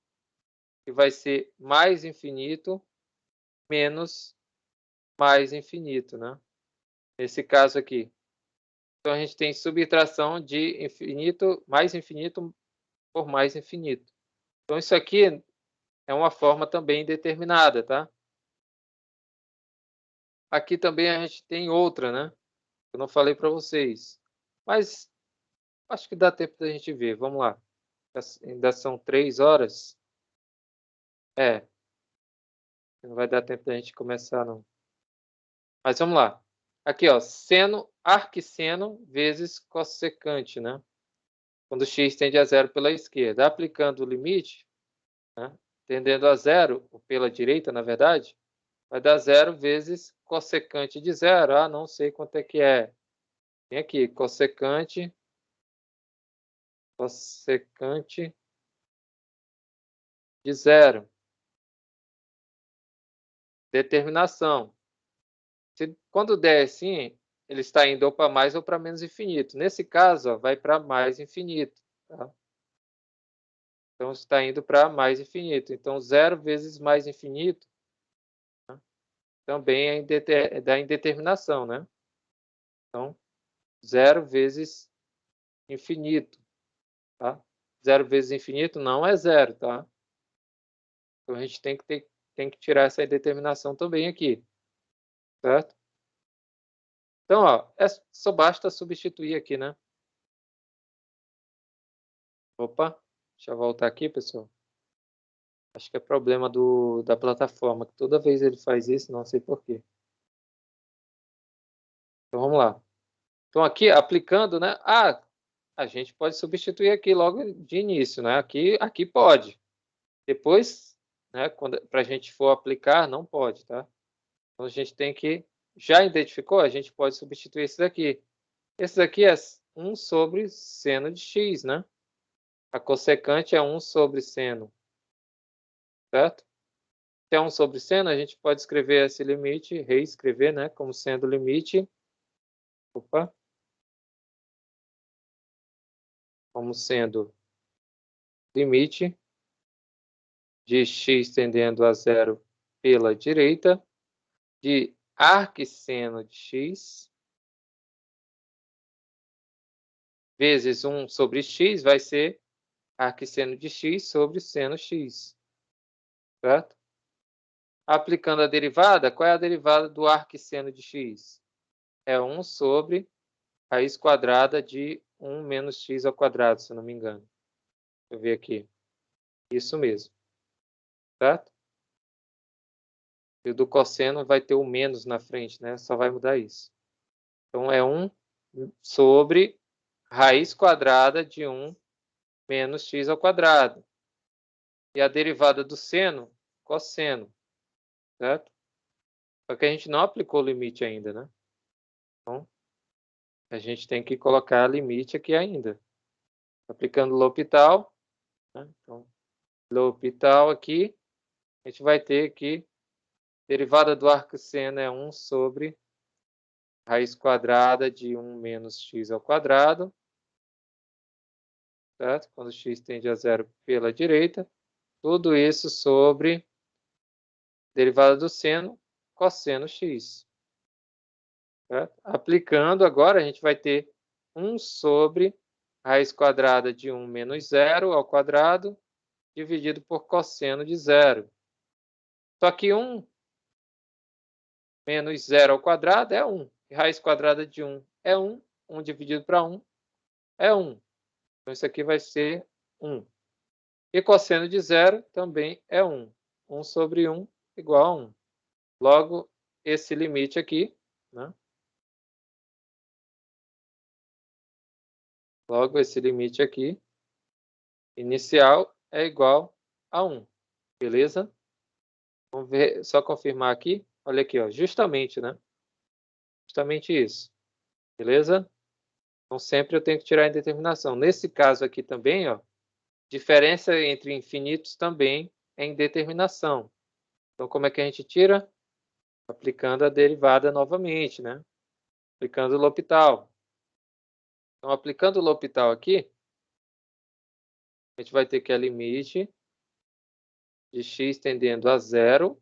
que vai ser mais infinito menos mais infinito, né? Nesse caso aqui. Então, a gente tem subtração de infinito por mais infinito. Então, isso aqui é uma forma também determinada, tá? Aqui também a gente tem outra, né? Eu não falei para vocês. Mas acho que dá tempo da gente ver. Vamos lá. Ainda são 3 horas. Não vai dar tempo da gente começar, não. Mas vamos lá. Aqui, ó, arquisseno vezes cossecante, né? Quando x tende a zero pela esquerda. Aplicando o limite, né? Tendendo a zero, ou pela direita, na verdade, vai dar zero vezes cossecante de zero. Ah, não sei quanto é que é. Tem aqui, cossecante de zero. Determinação. Quando der assim, ele está indo ou para mais ou para menos infinito. Nesse caso, ó, vai para mais infinito. Tá? Então, está indo para mais infinito. Então, zero vezes mais infinito, né? Também é da indeterminação, né? Então, zero vezes infinito, tá? Zero vezes infinito não é zero, tá? Então, a gente tem que tirar essa indeterminação também aqui, certo? Então, ó, só basta substituir aqui, né? Opa, deixa eu voltar aqui, pessoal. Acho que é problema da plataforma, que toda vez ele faz isso, não sei por quê. Então, vamos lá. Então, aqui, aplicando, né? Ah, a gente pode substituir aqui logo de início, né? Aqui pode. Depois, né, para a gente for aplicar, não pode, tá? Então, a gente tem que... Já identificou? A gente pode substituir esse daqui. Esse daqui é 1 sobre seno de x, né? A cossecante é 1 sobre seno, certo? Se é 1 sobre seno, a gente pode escrever esse limite, reescrever, né? Como sendo limite... Opa! Como sendo limite de x tendendo a zero pela direita, de arquisseno de x, vezes 1 sobre x, vai ser arquisseno de x sobre seno x, certo? Aplicando a derivada, qual é a derivada do arquisseno de x? É 1 sobre raiz quadrada de 1 menos x ao quadrado, se eu não me engano. Deixa eu ver aqui. Isso mesmo, certo? E o do cosseno vai ter o menos na frente, né? Só vai mudar isso. Então, é 1 sobre raiz quadrada de 1 menos x ao quadrado. E a derivada do seno, cosseno, certo? Só que a gente não aplicou o limite ainda, né? Então, a gente tem que colocar limite aqui ainda. Aplicando L'Hopital, né? Então, L'Hopital aqui, a gente vai ter que derivada do arcosseno é 1 sobre raiz quadrada de 1 menos x ao quadrado. certo? Quando x tende a zero pela direita, tudo isso sobre derivada do seno, cosseno x. Certo? Aplicando agora, a gente vai ter 1 sobre raiz quadrada de 1 menos 0 ao quadrado, dividido por cosseno de 0. Só que 1 menos 0 ao quadrado é 1. E raiz quadrada de 1 é 1. 1 dividido para 1 é 1. Então, isso aqui vai ser 1. E cosseno de 0 também é 1. 1 sobre 1 igual a 1. Logo, esse limite aqui, né? Logo, esse limite aqui, inicial, é igual a 1. Beleza? Vamos ver, só confirmar aqui. Olha aqui, ó, justamente, né? Justamente isso. Beleza? Então, sempre eu tenho que tirar a indeterminação. Nesse caso aqui também, ó, diferença entre infinitos também é indeterminação. Então, como é que a gente tira? Aplicando a derivada novamente, né? Aplicando o L'Hopital. Então, aplicando o L'Hopital aqui, a gente vai ter que a limite de x tendendo a zero,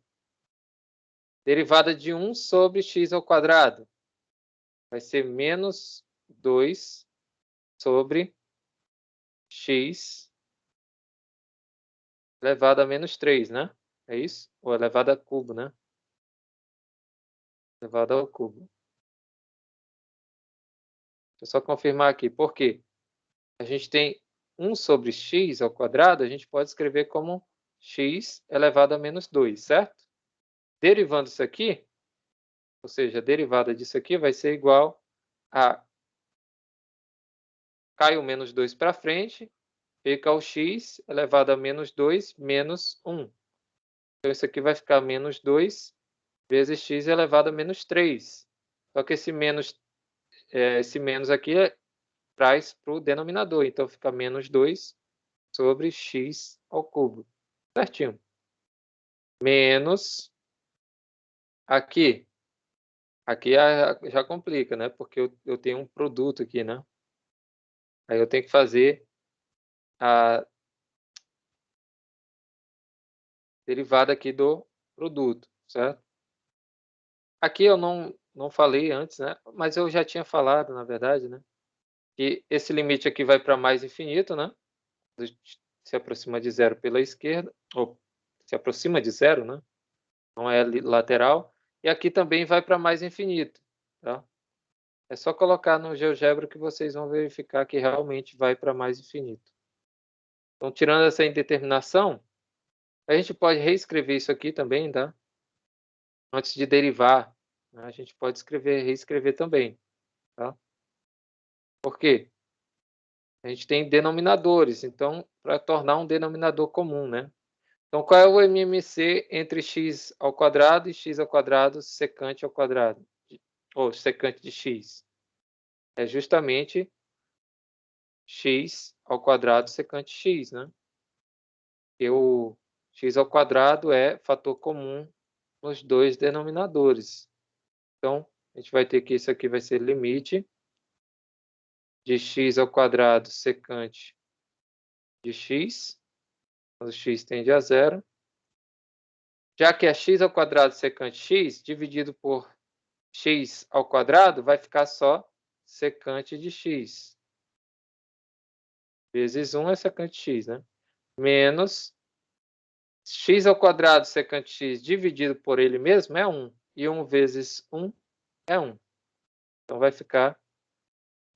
derivada de 1 sobre x ao quadrado. Vai ser menos 2 sobre x elevado a menos 3, né? É isso? Ou elevado a cubo, né? Elevado ao cubo. Deixa eu só confirmar aqui. Por quê? A gente tem 1 sobre x ao quadrado, a gente pode escrever como x elevado a menos 2, certo? Derivando isso aqui, ou seja, a derivada disso aqui vai ser igual a... Cai o menos 2 para frente, fica o x elevado a menos 2 menos 1. Então, isso aqui vai ficar menos 2 vezes x elevado a menos 3. Só que esse menos aqui traz para o denominador. Então, fica menos 2 sobre x ao cubo. Certinho. Menos aqui. Aqui já complica, né? Porque eu tenho um produto aqui, né? Aí eu tenho que fazer a derivada aqui do produto, certo? Aqui eu não falei antes, né? Mas eu já tinha falado, na verdade, né? Que esse limite aqui vai para mais infinito, né? Se aproxima de zero pela esquerda, ou se aproxima de zero, né? Não é lateral. E aqui também vai para mais infinito, tá? É só colocar no GeoGebra que vocês vão verificar que realmente vai para mais infinito. Então, tirando essa indeterminação, a gente pode reescrever isso aqui também, tá? Antes de derivar, né? A gente pode reescrever também, tá? Por quê? A gente tem denominadores, então, para tornar um denominador comum, né? Então, qual é o MMC entre x ao quadrado e x ao quadrado secante ao quadrado? Ou secante de x? É justamente x ao quadrado secante x, né? E o x ao quadrado é fator comum nos dois denominadores. Então, a gente vai ter que isso aqui vai ser limite de x ao quadrado secante de x, quando x tende a zero, já que é x ao quadrado secante x, dividido por x ao quadrado, vai ficar só secante de x. Vezes 1 é secante de x, né? Menos x ao quadrado secante x dividido por ele mesmo é 1. E 1 vezes 1 é 1. Então, vai ficar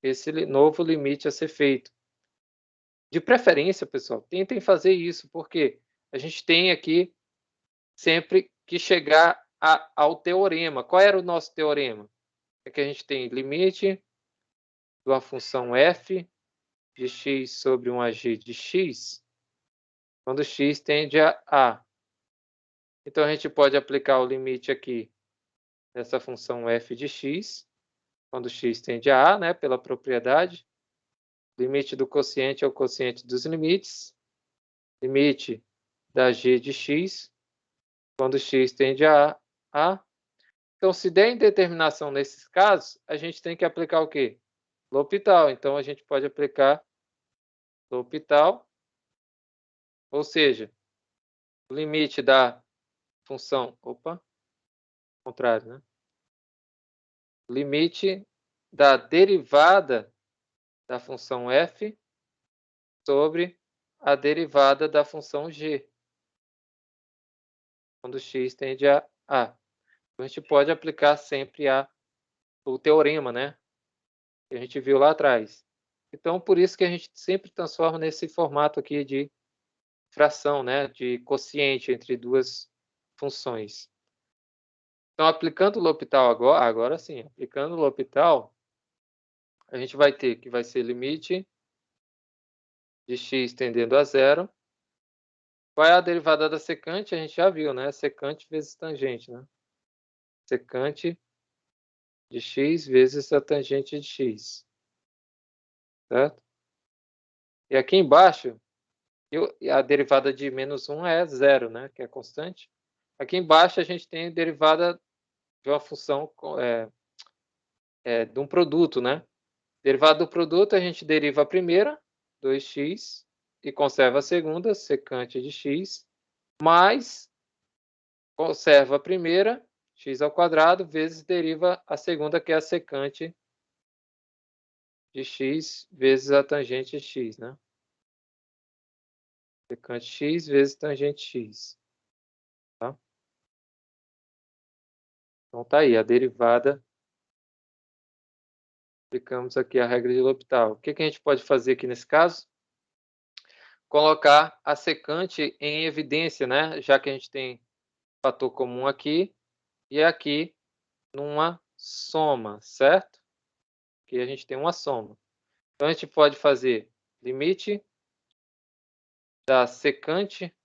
esse novo limite a ser feito. De preferência, pessoal, tentem fazer isso, porque a gente tem aqui sempre que chegar ao teorema. Qual era o nosso teorema? É que a gente tem limite de uma função f de x sobre 1ag de x, quando x tende a a. Então, a gente pode aplicar o limite aqui dessa função f de x, quando x tende a, né, pela propriedade. Limite do quociente é o quociente dos limites. Limite da g de x, quando x tende a a. Então, se der indeterminação nesses casos, a gente tem que aplicar o quê? L'Hopital. Então, a gente pode aplicar L'Hopital, ou seja, o limite da função, contrário, né? Limite da derivada da função f sobre a derivada da função g, quando x tende a a. Então, a gente pode aplicar sempre o teorema, né? Que a gente viu lá atrás. Então, por isso que a gente sempre transforma nesse formato aqui de fração, né? De quociente entre duas funções. Então, aplicando o L'Hopital agora sim, aplicando o L'Hopital, a gente vai ter que vai ser limite de x tendendo a zero. Qual é a derivada da secante? A gente já viu, né? Secante vezes tangente, né? Secante de x vezes a tangente de x. Certo? E aqui embaixo, a derivada de menos 1 é zero, né? Que é constante. Aqui embaixo a gente tem a derivada de uma função de um produto, né? Derivada do produto, a gente deriva a primeira, 2x, e conserva a segunda, secante de x, mais conserva a primeira, x ao quadrado, vezes deriva a segunda, que é a secante de x vezes a tangente de x, né? Secante x vezes tangente x. Tá? Então tá aí, a derivada. Aplicamos aqui a regra de L'Hopital. O que a gente pode fazer aqui nesse caso? Colocar a secante em evidência, né? Já que a gente tem fator comum aqui e aqui numa soma, certo? Aqui a gente tem uma soma. Então, a gente pode fazer limite da secante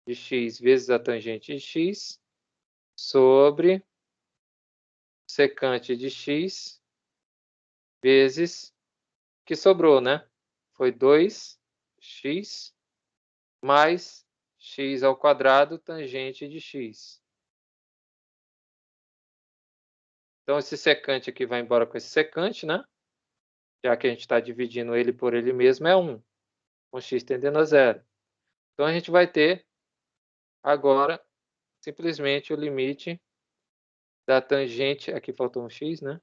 de x vezes a tangente de x sobre secante de x vezes que sobrou, né? Foi 2x mais x ao quadrado tangente de x. Então, esse secante aqui vai embora com esse secante, né? Já que a gente está dividindo ele por ele mesmo, é 1, com x tendendo a zero. Então, a gente vai ter agora simplesmente o limite da tangente, aqui faltou um x, né?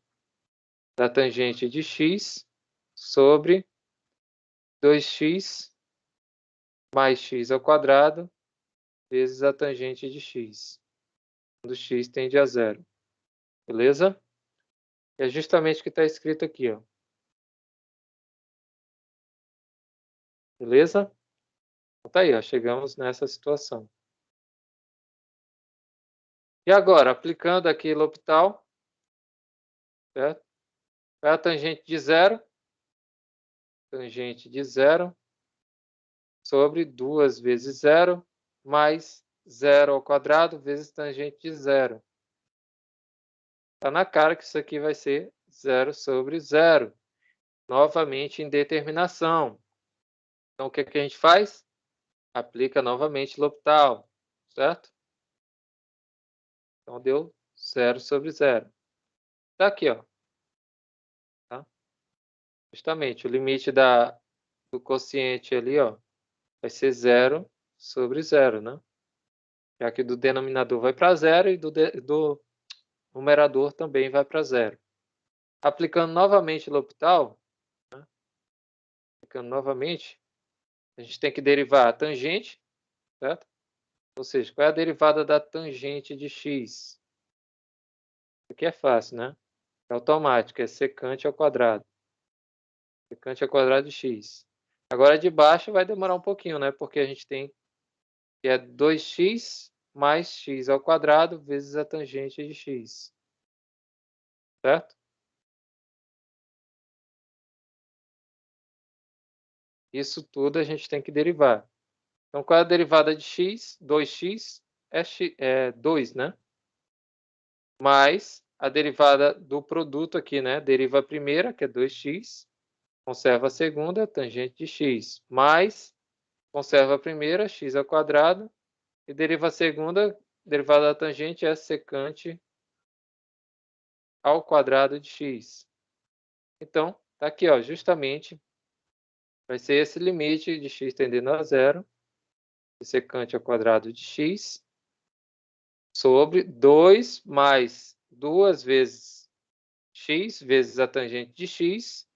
Da tangente de x sobre 2x mais x ao quadrado vezes a tangente de x, quando x tende a zero. Beleza? É justamente o que está escrito aqui, ó. Beleza? Então tá aí, ó, chegamos nessa situação. E agora, aplicando aqui L'Hopital, certo? É a tangente de zero. Tangente de zero sobre 2 vezes zero mais zero ao quadrado vezes tangente de zero. Está na cara que isso aqui vai ser zero sobre zero. Novamente, indeterminação. Então, o que a gente faz? Aplica novamente L'Hopital, certo? Então, deu zero sobre zero. Está aqui, ó. Tá? Justamente, o limite do quociente ali, ó, vai ser zero sobre zero, né? Já que do denominador vai para zero e do numerador também vai para zero. Aplicando novamente L'Hopital, né? Aplicando novamente, a gente tem que derivar a tangente, certo? Ou seja, qual é a derivada da tangente de x? Isso aqui é fácil, né? É automático, é secante ao quadrado. Secante ao quadrado de x. Agora de baixo vai demorar um pouquinho, né? Porque a gente tem que é 2x mais x ao quadrado vezes a tangente de x. Certo? Isso tudo a gente tem que derivar. Então, qual é a derivada de x? 2x é 2, né? Mais a derivada do produto aqui, né? Deriva a primeira, que é 2x, conserva a segunda, tangente de x, mais conserva a primeira, x ao quadrado, e deriva a segunda, derivada da tangente é secante ao quadrado de x. Então, tá aqui, ó, justamente vai ser esse limite de x tendendo a zero, secante ao quadrado de x, sobre 2 mais 2 vezes x, vezes a tangente de x,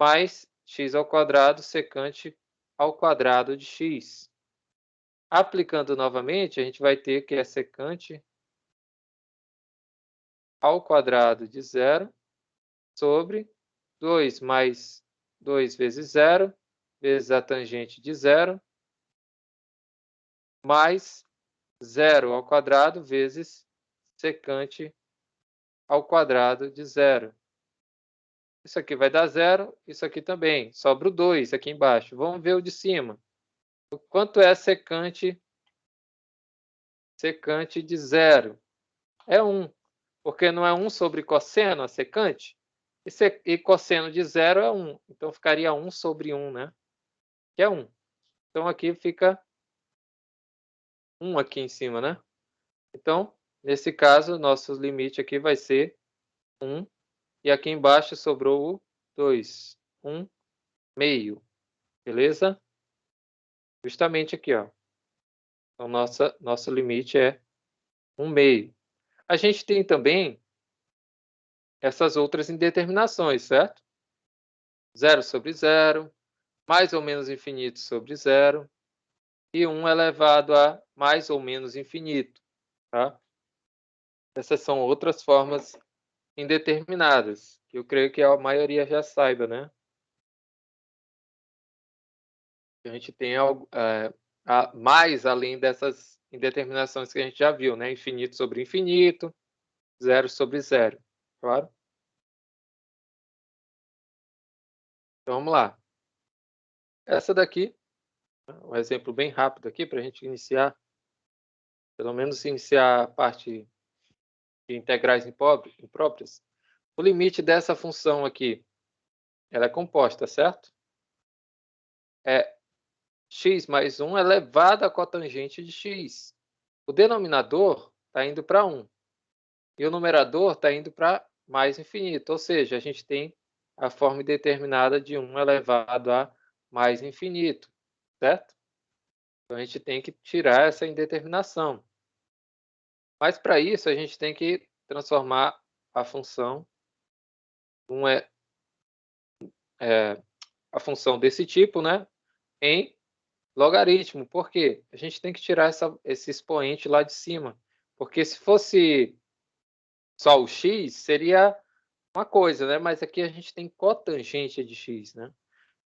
mais x ao quadrado secante ao quadrado de x. Aplicando novamente, a gente vai ter que é secante ao quadrado de zero sobre 2 mais 2 vezes zero, vezes a tangente de zero, mais zero ao quadrado vezes secante ao quadrado de zero. Isso aqui vai dar zero, isso aqui também. Sobra o 2 aqui embaixo. Vamos ver o de cima. O quanto é secante de zero? É 1, porque não é 1 sobre cosseno, a secante? E cosseno de zero é 1. Então, ficaria 1 sobre 1, né? Que é 1. Então, aqui fica 1 aqui em cima, né? Então, nesse caso, nosso limite aqui vai ser 1. E aqui embaixo sobrou o 2. 1 meio. Beleza? Justamente aqui, ó. Então, nosso limite é 1 meio. A gente tem também essas outras indeterminações, certo? 0 sobre 0, mais ou menos infinito sobre 0, e 1 elevado a mais ou menos infinito. Tá? Essas são outras formas indeterminadas, que eu creio que a maioria já saiba, né? A gente tem algo, mais além dessas indeterminações que a gente já viu, né? Infinito sobre infinito, 0 sobre 0, claro? Então, vamos lá. Essa daqui, um exemplo bem rápido aqui, para a gente iniciar, pelo menos iniciar a parte de integrais impróprias. O limite dessa função aqui, ela é composta, certo? É x mais 1 elevado à cotangente de x. O denominador está indo para 1. E o numerador está indo para mais infinito. Ou seja, a gente tem a forma determinada de 1 elevado a mais infinito. Certo? Então, a gente tem que tirar essa indeterminação. Mas, para isso, a gente tem que transformar a função a função desse tipo, né, em logaritmo. Por quê? A gente tem que tirar esse expoente lá de cima. Porque se fosse só o x, seria uma coisa, né? Mas aqui a gente tem cotangente de x, né?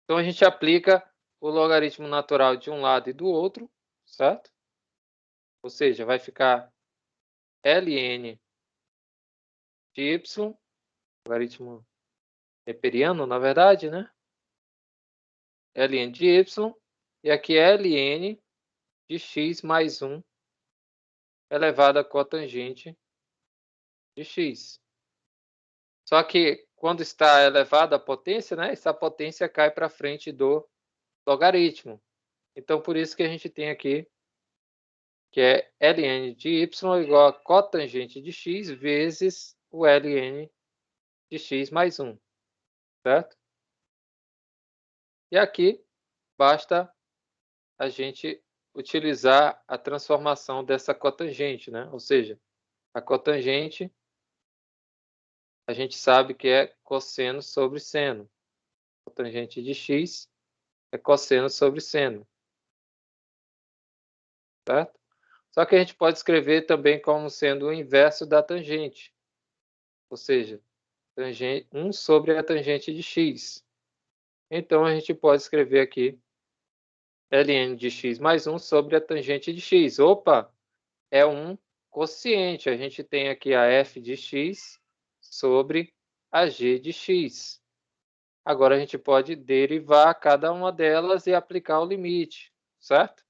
Então, a gente aplica o logaritmo natural de um lado e do outro, certo? Ou seja, vai ficar ln de y, logaritmo neperiano, na verdade, né? ln de y, e aqui ln de x mais 1 elevado à cotangente de x. Só que quando está elevado à potência, né, essa potência cai para frente do logaritmo. Então, por isso que a gente tem aqui que é ln de y igual a cotangente de x vezes o ln de x mais 1, certo? E aqui basta a gente utilizar a transformação dessa cotangente, né? Ou seja, a cotangente a gente sabe que é cosseno sobre seno. A cotangente de x é cosseno sobre seno, certo? Só que a gente pode escrever também como sendo o inverso da tangente, ou seja, 1 sobre a tangente de x. Então, a gente pode escrever aqui ln de x mais 1 sobre a tangente de x. Opa, é um quociente. A gente tem aqui a f de x sobre a g de x. Agora, a gente pode derivar cada uma delas e aplicar o limite, certo?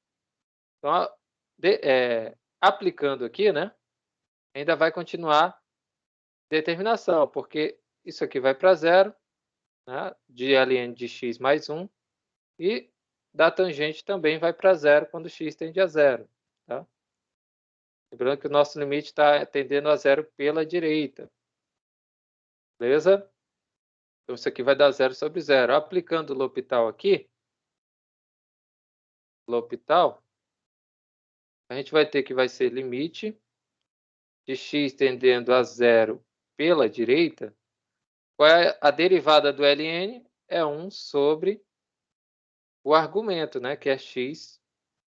Então, aplicando aqui, né, ainda vai continuar determinação, porque isso aqui vai para zero, né, de ln de x mais 1, e da tangente também vai para zero quando x tende a zero. Tá? Lembrando que o nosso limite está tendendo a zero pela direita. Beleza? Então, isso aqui vai dar zero sobre zero. Aplicando o L'Hopital aqui, L'Hopital, a gente vai ter que vai ser limite de x tendendo a zero pela direita. Qual é a derivada do ln? É 1 sobre o argumento, né, que é x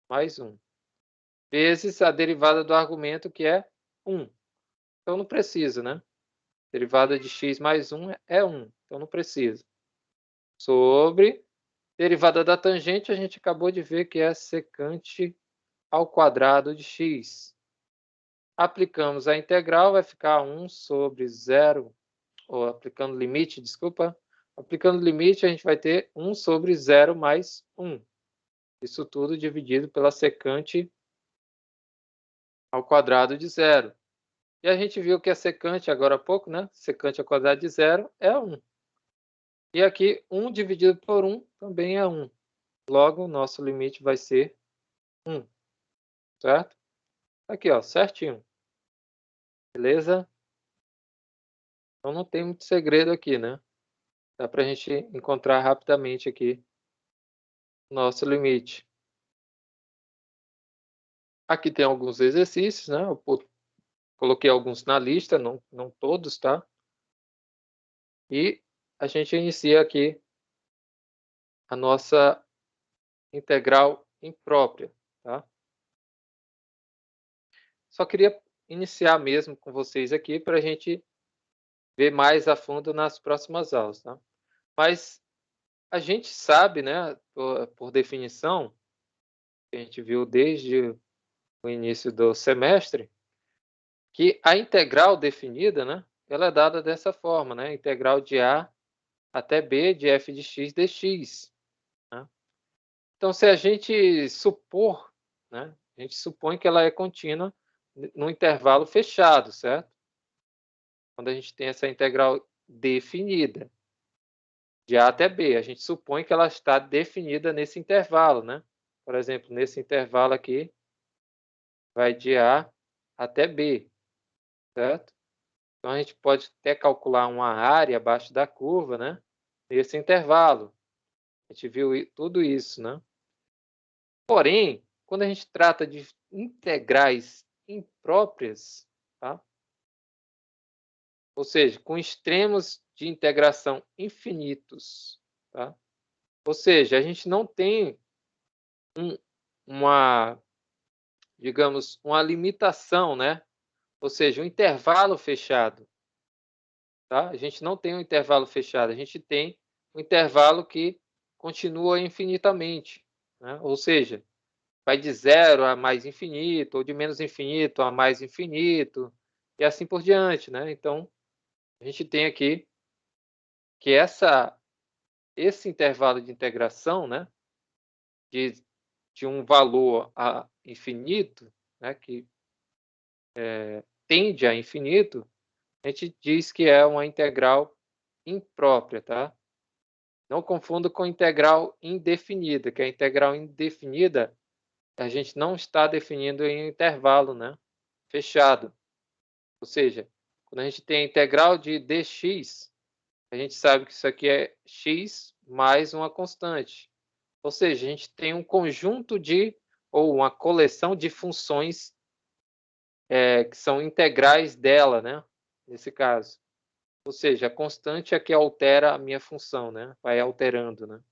mais 1, vezes a derivada do argumento, que é 1. Então não precisa, né? Derivada de x mais 1 é 1, então não precisa. Sobre derivada da tangente, a gente acabou de ver que é secante ao quadrado de x. Aplicamos a integral, vai ficar 1 sobre 0, ou aplicando limite, desculpa. Aplicando limite, a gente vai ter 1 sobre 0 mais 1. Isso tudo dividido pela secante ao quadrado de 0. E a gente viu que a secante, agora há pouco, né? Secante ao quadrado de 0 é 1. E aqui, 1 dividido por 1 também é 1. Logo, o nosso limite vai ser 1. Certo? Aqui, ó, certinho. Beleza? Então não tem muito segredo aqui, né? Dá para a gente encontrar rapidamente aqui o nosso limite. Aqui tem alguns exercícios, né? Eu coloquei alguns na lista, não todos, tá? E a gente inicia aqui a nossa integral imprópria, tá? Só queria iniciar mesmo com vocês aqui para a gente ver mais a fundo nas próximas aulas, tá? Mas a gente sabe, né, por definição, que a gente viu desde o início do semestre, que a integral definida, né, ela é dada dessa forma, né, integral de A até B de f de x dx. Né? Então, se a gente supor, né, a gente supõe que ela é contínua no intervalo fechado, certo? Quando a gente tem essa integral definida, de A até B, a gente supõe que ela está definida nesse intervalo, né? Por exemplo, nesse intervalo aqui, vai de A até B, certo? Então, a gente pode até calcular uma área abaixo da curva, né? Nesse intervalo. A gente viu tudo isso, né? Porém, quando a gente trata de integrais impróprias, tá? Ou seja, com extremos de integração infinitos, tá? Ou seja, a gente não tem uma, digamos, uma limitação, né? Ou seja, um intervalo fechado, tá? A gente não tem um intervalo fechado, a gente tem um intervalo que continua infinitamente, né? Ou seja, vai de zero a mais infinito, ou de menos infinito a mais infinito, e assim por diante, né? Então, a gente tem aqui que esse intervalo de integração, né, de um valor a infinito, né, que tende a infinito, a gente diz que é uma integral imprópria, tá? Não confunda com integral indefinida, que a integral indefinida a gente não está definindo em intervalo, né, fechado. Ou seja, quando a gente tem a integral de dx, a gente sabe que isso aqui é x mais uma constante. Ou seja, a gente tem um conjunto de, ou uma coleção de funções que são integrais dela, né? Nesse caso. Ou seja, a constante é que altera a minha função, né? Vai alterando, né?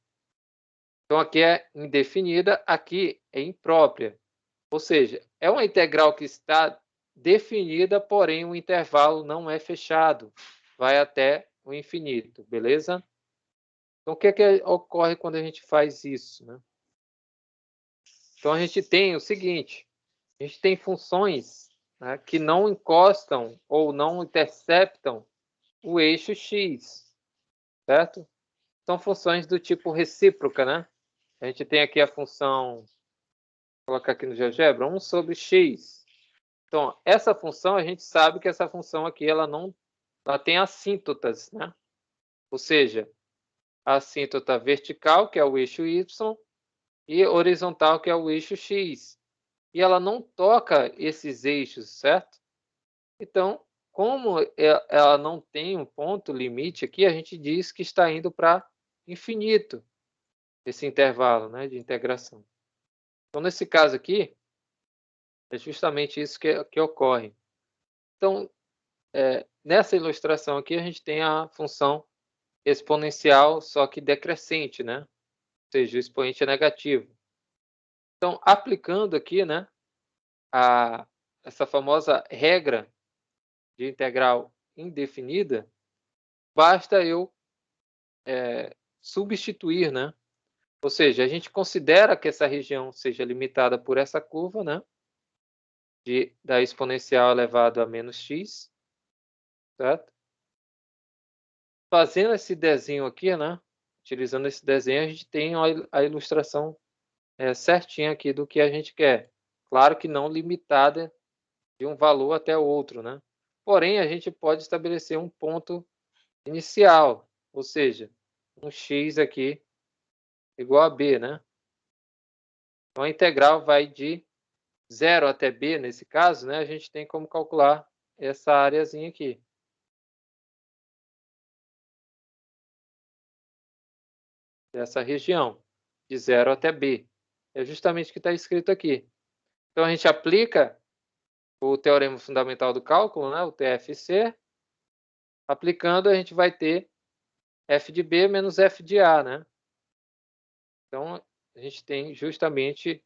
Então, aqui é indefinida, aqui é imprópria. Ou seja, é uma integral que está definida, porém o intervalo não é fechado. Vai até o infinito, beleza? Então, o que é que ocorre quando a gente faz isso, né? Então, a gente tem o seguinte, a gente tem funções, né, que não encostam ou não interceptam o eixo x, certo? São funções do tipo recíproca, né? A gente tem aqui a função, vou colocar aqui no GeoGebra, 1 sobre x. Então, essa função, a gente sabe que essa função aqui, ela tem assíntotas, né? Ou seja, a assíntota vertical, que é o eixo y, e horizontal, que é o eixo x. E ela não toca esses eixos, certo? Então, como ela não tem um ponto limite aqui, a gente diz que está indo para infinito esse intervalo, né, de integração. Então, nesse caso aqui, é justamente isso que ocorre. Então, nessa ilustração aqui, a gente tem a função exponencial, só que decrescente, né? Ou seja, o expoente é negativo. Então, aplicando aqui, né, essa famosa regra de integral indefinida, basta eu substituir, né? Ou seja, a gente considera que essa região seja limitada por essa curva, né? Da exponencial elevado a menos x, certo? Fazendo esse desenho aqui, né? Utilizando esse desenho, a gente tem a ilustração certinha aqui do que a gente quer. Claro que não limitada de um valor até o outro, né? Porém, a gente pode estabelecer um ponto inicial, ou seja, um x aqui igual a b, né? Então, a integral vai de 0 até b, nesse caso, né? A gente tem como calcular essa areazinha aqui. Dessa região, de 0 até b. É justamente o que está escrito aqui. Então, a gente aplica o teorema fundamental do cálculo, né? O TFC. Aplicando, a gente vai ter f de b menos f de a, né? Então, a gente tem justamente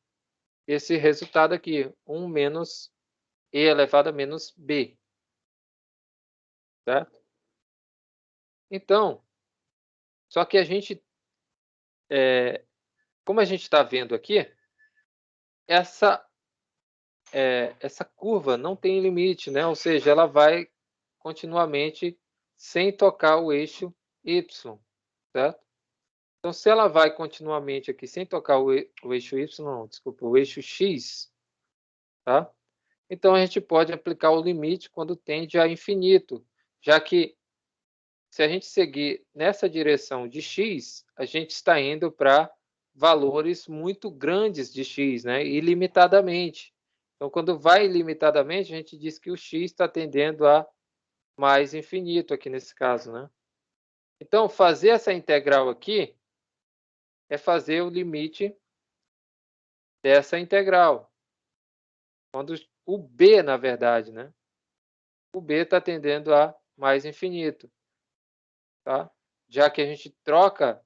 esse resultado aqui, 1 menos e elevado a menos b. Certo? Então, só que a gente, como a gente está vendo aqui, essa curva não tem limite, né? Ou seja, ela vai continuamente sem tocar o eixo y, certo? Então, se ela vai continuamente aqui sem tocar o eixo y, não, desculpa, o eixo x, tá? Então, a gente pode aplicar o limite quando tende a infinito, já que se a gente seguir nessa direção de x, a gente está indo para valores muito grandes de x, né? Ilimitadamente. Então, quando vai ilimitadamente, a gente diz que o x está tendendo a mais infinito aqui nesse caso, né? Então, fazer essa integral aqui é fazer o limite dessa integral. Quando o b, na verdade, né? O b está tendendo a mais infinito, tá? Já que a gente troca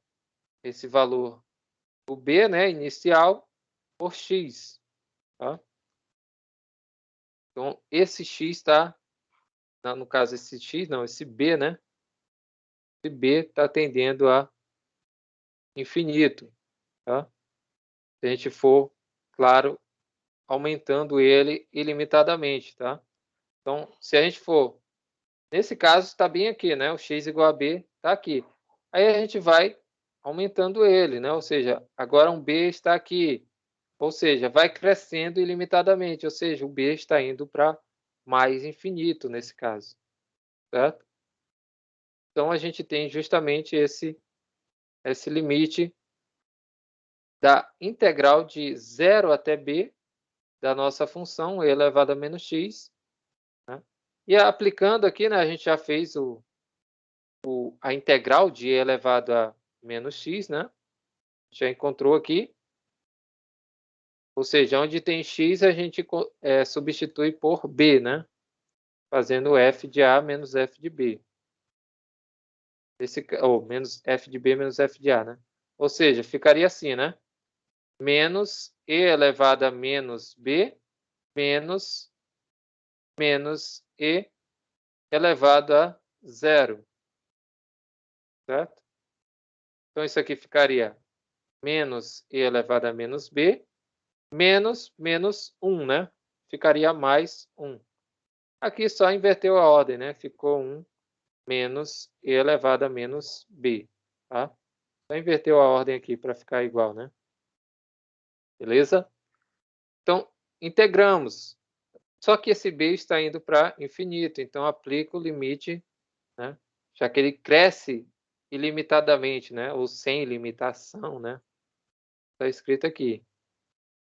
esse valor, o b, né, inicial, por x, tá? Então, esse x está, no caso, esse x, não, esse b, né? Esse b está tendendo a infinito, tá? Se a gente for, claro, aumentando ele ilimitadamente, tá? Então, se a gente for, nesse caso, está bem aqui, né? O x igual a b está aqui. Aí a gente vai aumentando ele, né? Ou seja, agora um b está aqui. Ou seja, vai crescendo ilimitadamente. Ou seja, o b está indo para mais infinito nesse caso, certo? Então, a gente tem justamente esse limite da integral de 0 até b da nossa função e elevado a menos x. Né? E aplicando aqui, né, a gente já fez a integral de e elevado a menos x, né? Já encontrou aqui. Ou seja, onde tem x, a gente substitui por b, né? Fazendo f de a menos f de b. Ou menos f de b menos f de a, né? Ou seja, ficaria assim, né? Menos e elevado a menos b menos e elevado a zero, certo? Então, isso aqui ficaria menos e elevado a menos b menos 1, né? Ficaria mais 1. Aqui só inverteu a ordem, né? Ficou 1 menos e elevado a menos b, tá? Só inverteu a ordem aqui para ficar igual, né? Beleza? Então, integramos. Só que esse b está indo para infinito, então aplico o limite, né? Já que ele cresce ilimitadamente, né? Ou sem limitação, né? Está escrito aqui.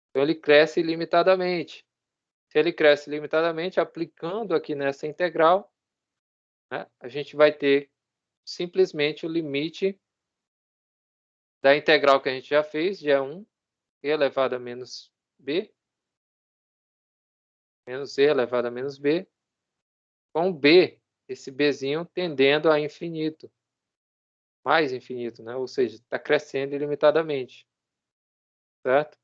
Então, ele cresce ilimitadamente. Se ele cresce ilimitadamente, aplicando aqui nessa integral, né? A gente vai ter simplesmente o limite da integral que a gente já fez, de 1 elevado a menos b, menos e elevado a menos b, com b, esse bzinho tendendo a infinito, mais infinito, né? Ou seja, está crescendo ilimitadamente, certo?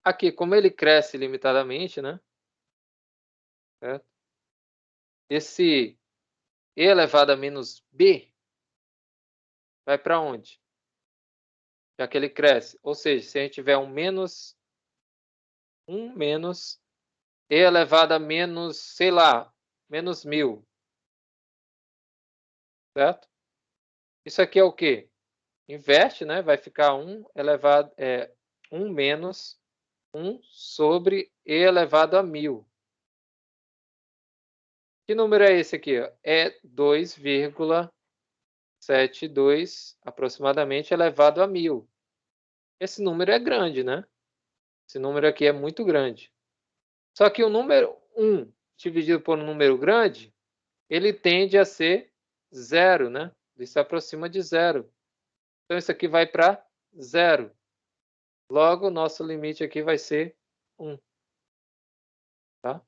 Aqui, como ele cresce ilimitadamente, né? Certo? Esse e elevado a menos b vai para onde? Já que ele cresce. Ou seja, se a gente tiver um menos e elevado a menos, sei lá, menos 1000, certo? Isso aqui é o quê? Inverte, né? Vai ficar 1 elevado, 1 menos 1 sobre e elevado a 1000. Que número é esse aqui? É 2,72 aproximadamente elevado a 1000. Esse número é grande, né? Esse número aqui é muito grande. Só que o número 1 dividido por um número grande, ele tende a ser zero, né? Ele se aproxima de zero. Então, isso aqui vai para zero. Logo, o nosso limite aqui vai ser 1. Tá?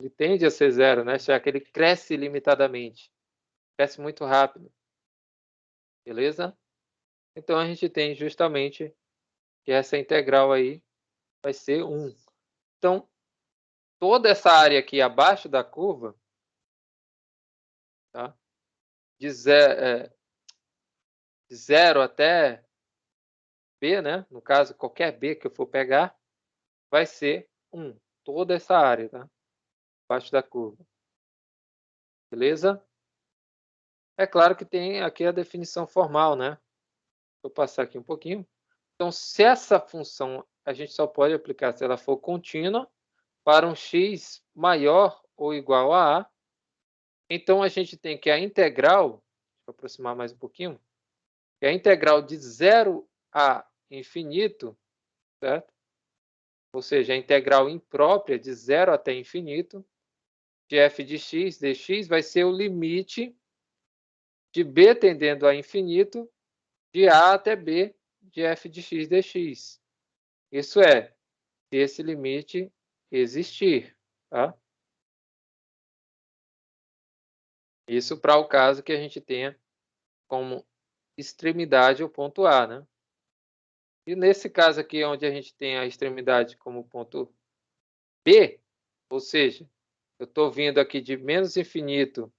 Ele tende a ser zero, né? Já que ele cresce ilimitadamente. Cresce muito rápido. Beleza? Então, a gente tem justamente que essa integral aí vai ser 1. Então, toda essa área aqui abaixo da curva, tá? De 0 até b, né? No caso, qualquer b que eu for pegar, vai ser 1. Toda essa área, tá? Abaixo da curva. Beleza? É claro que tem aqui a definição formal, né? Vou passar aqui um pouquinho. Então, se essa função a gente só pode aplicar se ela for contínua para um x maior ou igual a a, então a gente tem que a integral, deixa eu aproximar mais um pouquinho, que a integral de 0 a infinito, certo? Ou seja, a integral imprópria de 0 até infinito, de f de x dx vai ser o limite de b tendendo a infinito, de a até b de f de x dx. Isso é, se esse limite existir. Tá? Isso para o caso que a gente tenha como extremidade o ponto A. Né? E nesse caso aqui, onde a gente tem a extremidade como ponto B, ou seja, eu estou vindo aqui de menos infinito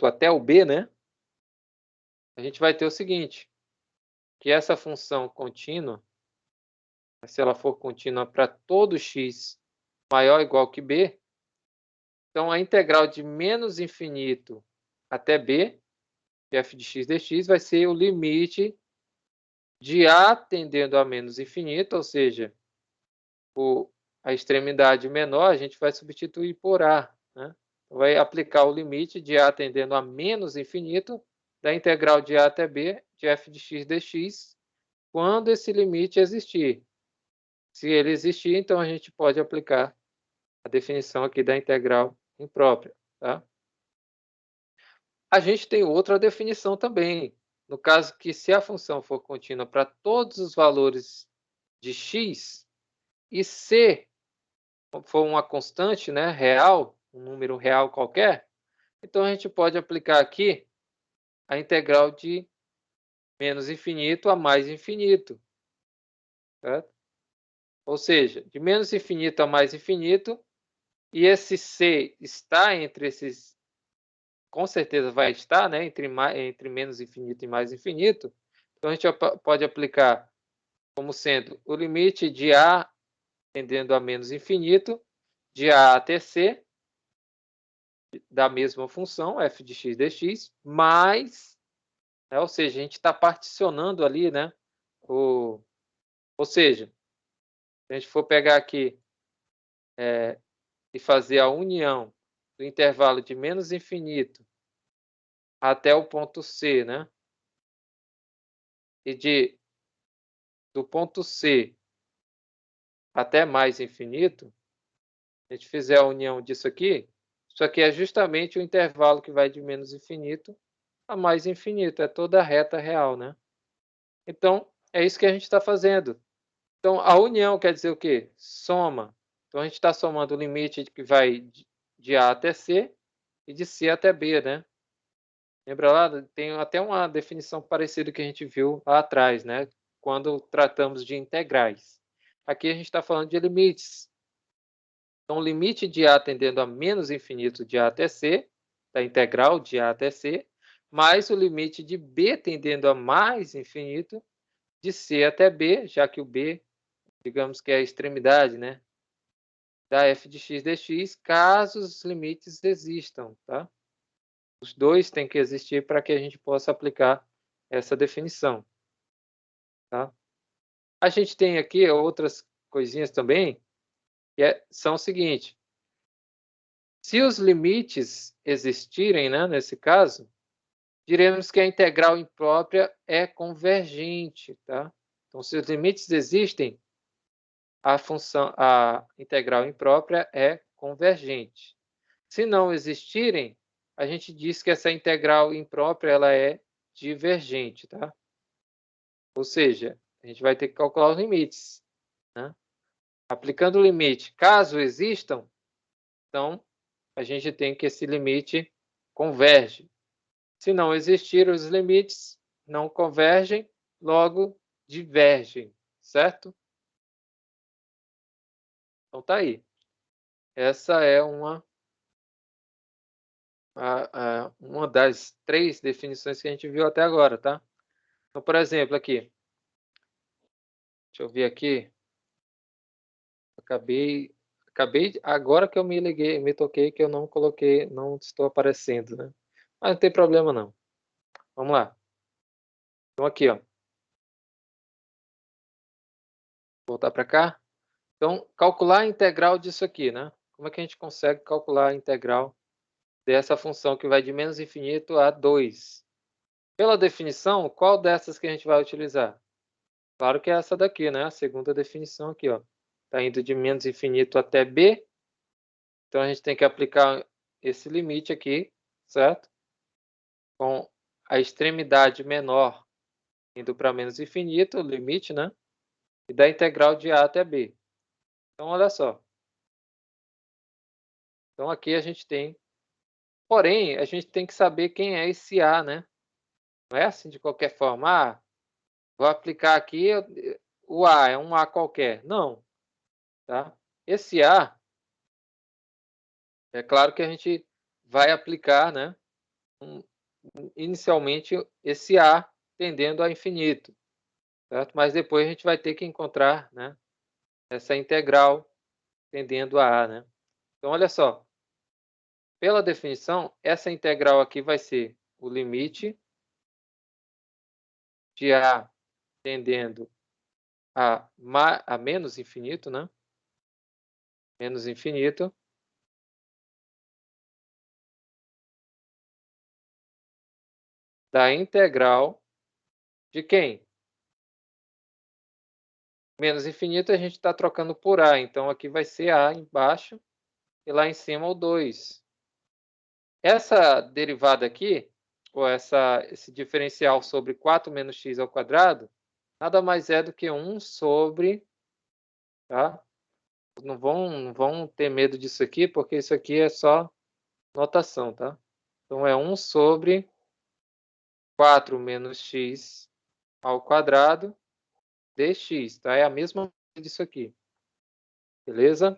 até o B, né? A gente vai ter o seguinte, que essa função contínua, se ela for contínua para todo x maior ou igual que b, então a integral de menos infinito até b, de f de x dx, vai ser o limite de a tendendo a menos infinito, ou seja, a extremidade menor a gente vai substituir por a. Né? Vai aplicar o limite de a tendendo a menos infinito da integral de a até b de f de x dx, quando esse limite existir. Se ele existir, então a gente pode aplicar a definição aqui da integral imprópria. Tá? A gente tem outra definição também. No caso que se a função for contínua para todos os valores de x e c for uma constante, né, real, um número real qualquer, então a gente pode aplicar aqui a integral de menos infinito a mais infinito. Certo? Ou seja, de menos infinito a mais infinito, e esse c está entre esses, com certeza vai estar, né, entre menos infinito e mais infinito, então a gente pode aplicar como sendo o limite de a tendendo a menos infinito, de a até c, da mesma função, f de x dx, mais, né, ou seja, a gente está particionando ali, né, ou seja, se a gente for pegar aqui e fazer a união do intervalo de menos infinito até o ponto C, né, e do ponto C até mais infinito, a gente fizer a união disso aqui, isso aqui é justamente o intervalo que vai de menos infinito a mais infinito, é toda a reta real, né? Então, é isso que a gente está fazendo. Então, a união quer dizer o quê? Soma. Então, a gente está somando o limite que vai de A até C e de C até B, né? Lembra lá? Tem até uma definição parecida que a gente viu lá atrás, né? Quando tratamos de integrais. Aqui a gente está falando de limites. Então, o limite de A tendendo a menos infinito de A até C, da integral de A até C, mais o limite de B tendendo a mais infinito de C até B, já que o B, digamos que é a extremidade, né? Da f de x dx, caso os limites existam, tá? Os dois têm que existir para que a gente possa aplicar essa definição, tá? A gente tem aqui outras coisinhas também, que são o seguinte: se os limites existirem, né, nesse caso, diremos que a integral imprópria é convergente, tá? Então, se os limites existem, a integral imprópria é convergente. Se não existirem, a gente diz que essa integral imprópria ela é divergente, tá? Ou seja, a gente vai ter que calcular os limites, né? Aplicando o limite, caso existam, então a gente tem que esse limite converge. Se não existir os limites, não convergem, logo divergem, certo? Então tá aí. Essa é uma das 3 definições que a gente viu até agora, tá? Então, por exemplo, aqui. Deixa eu ver aqui. Acabei agora que eu me liguei, me toquei que eu não coloquei, não estou aparecendo, né? Mas não tem problema não. Vamos lá. Então aqui, ó. Voltar para cá. Então, calcular a integral disso aqui, né? Como é que a gente consegue calcular a integral dessa função que vai de menos infinito a 2? Pela definição, qual dessas que a gente vai utilizar? Claro que é essa daqui, né? A segunda definição aqui, ó. Está indo de menos infinito até b. Então, a gente tem que aplicar esse limite aqui, certo? Com a extremidade menor indo para menos infinito, o limite, né? E da integral de a até b. Então, olha só. Então, aqui a gente tem... Porém, a gente tem que saber quem é esse a, né? Não é assim de qualquer forma. Ah, vou aplicar aqui o a, é um a qualquer. Não, tá? Esse a, é claro que a gente vai aplicar, né? Inicialmente, esse a tendendo a infinito, certo? Mas depois a gente vai ter que encontrar, né? Essa integral tendendo a né? Então, olha só. Pela definição, essa integral aqui vai ser o limite de a tendendo a menos infinito, né? Menos infinito, da integral de quem? Menos infinito a gente está trocando por a, então aqui vai ser a embaixo e lá em cima o 2. Essa derivada aqui, ou esse diferencial sobre 4 menos x ao quadrado, nada mais é do que 1 sobre, tá? Não vão ter medo disso aqui, porque isso aqui é só notação, tá? Então, é 1 sobre 4 menos x ao quadrado dx, tá? É a mesma coisa disso aqui, beleza?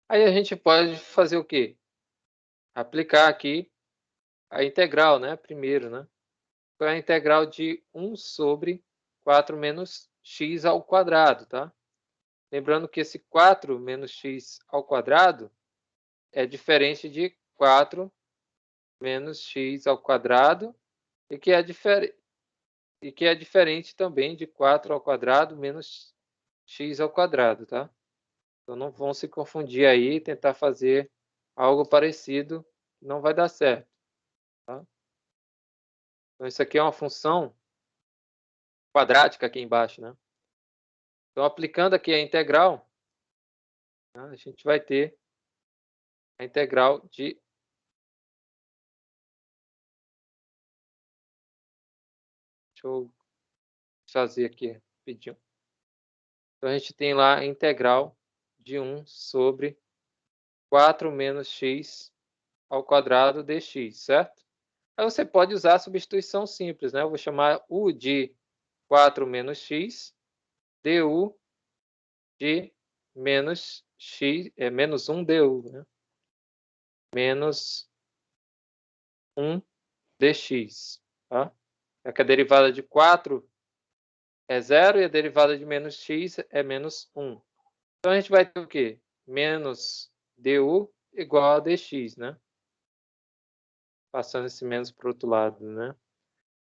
Aí a gente pode fazer o quê? Aplicar aqui a integral, né? Primeiro, né? Então, é a integral de 1 sobre 4 menos x ao quadrado, tá? Lembrando que esse 4 menos x ao quadrado é diferente de 4 menos x ao quadrado e que é diferente também de 4 ao quadrado menos x ao quadrado, tá? Então não vão se confundir aí e tentar fazer algo parecido, não vai dar certo, tá? Então isso aqui é uma função quadrática aqui embaixo, né? Então aplicando aqui a integral, né, a gente vai ter a integral de... Deixa eu fazer aqui rapidinho. Então, a gente tem lá a integral de 1 sobre 4 menos x ao quadrado dx, certo? Aí você pode usar a substituição simples, né? Eu vou chamar u de 4 menos x, du de menos x, menos 1 du, né? Menos 1 dx, tá? É que a derivada de 4 é 0 e a derivada de menos x é menos 1. Então, a gente vai ter o quê? Menos du igual a dx, né? Passando esse menos para o outro lado, né?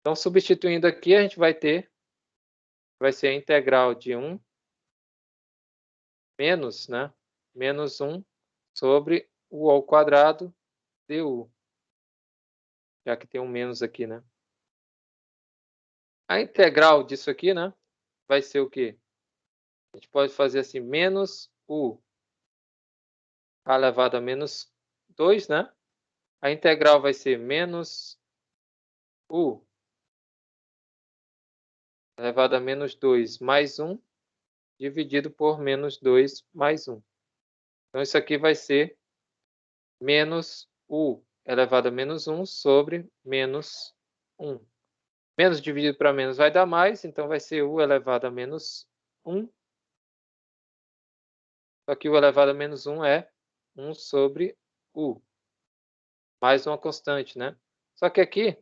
Então, substituindo aqui, a gente vai ser a integral de 1 menos, né? Menos 1 sobre u ao quadrado du. Já que tem um menos aqui, né? A integral disso aqui, né? Vai ser o quê? A gente pode fazer assim, menos u elevado a menos 2, né? A integral vai ser menos u elevado a menos 2 mais 1 dividido por menos 2 mais 1. Então, isso aqui vai ser menos u elevado a menos 1 sobre menos 1. Menos dividido para menos vai dar mais, então vai ser u elevado a menos 1. Só que u elevado a menos 1 é 1 sobre u. Mais uma constante, né? Só que aqui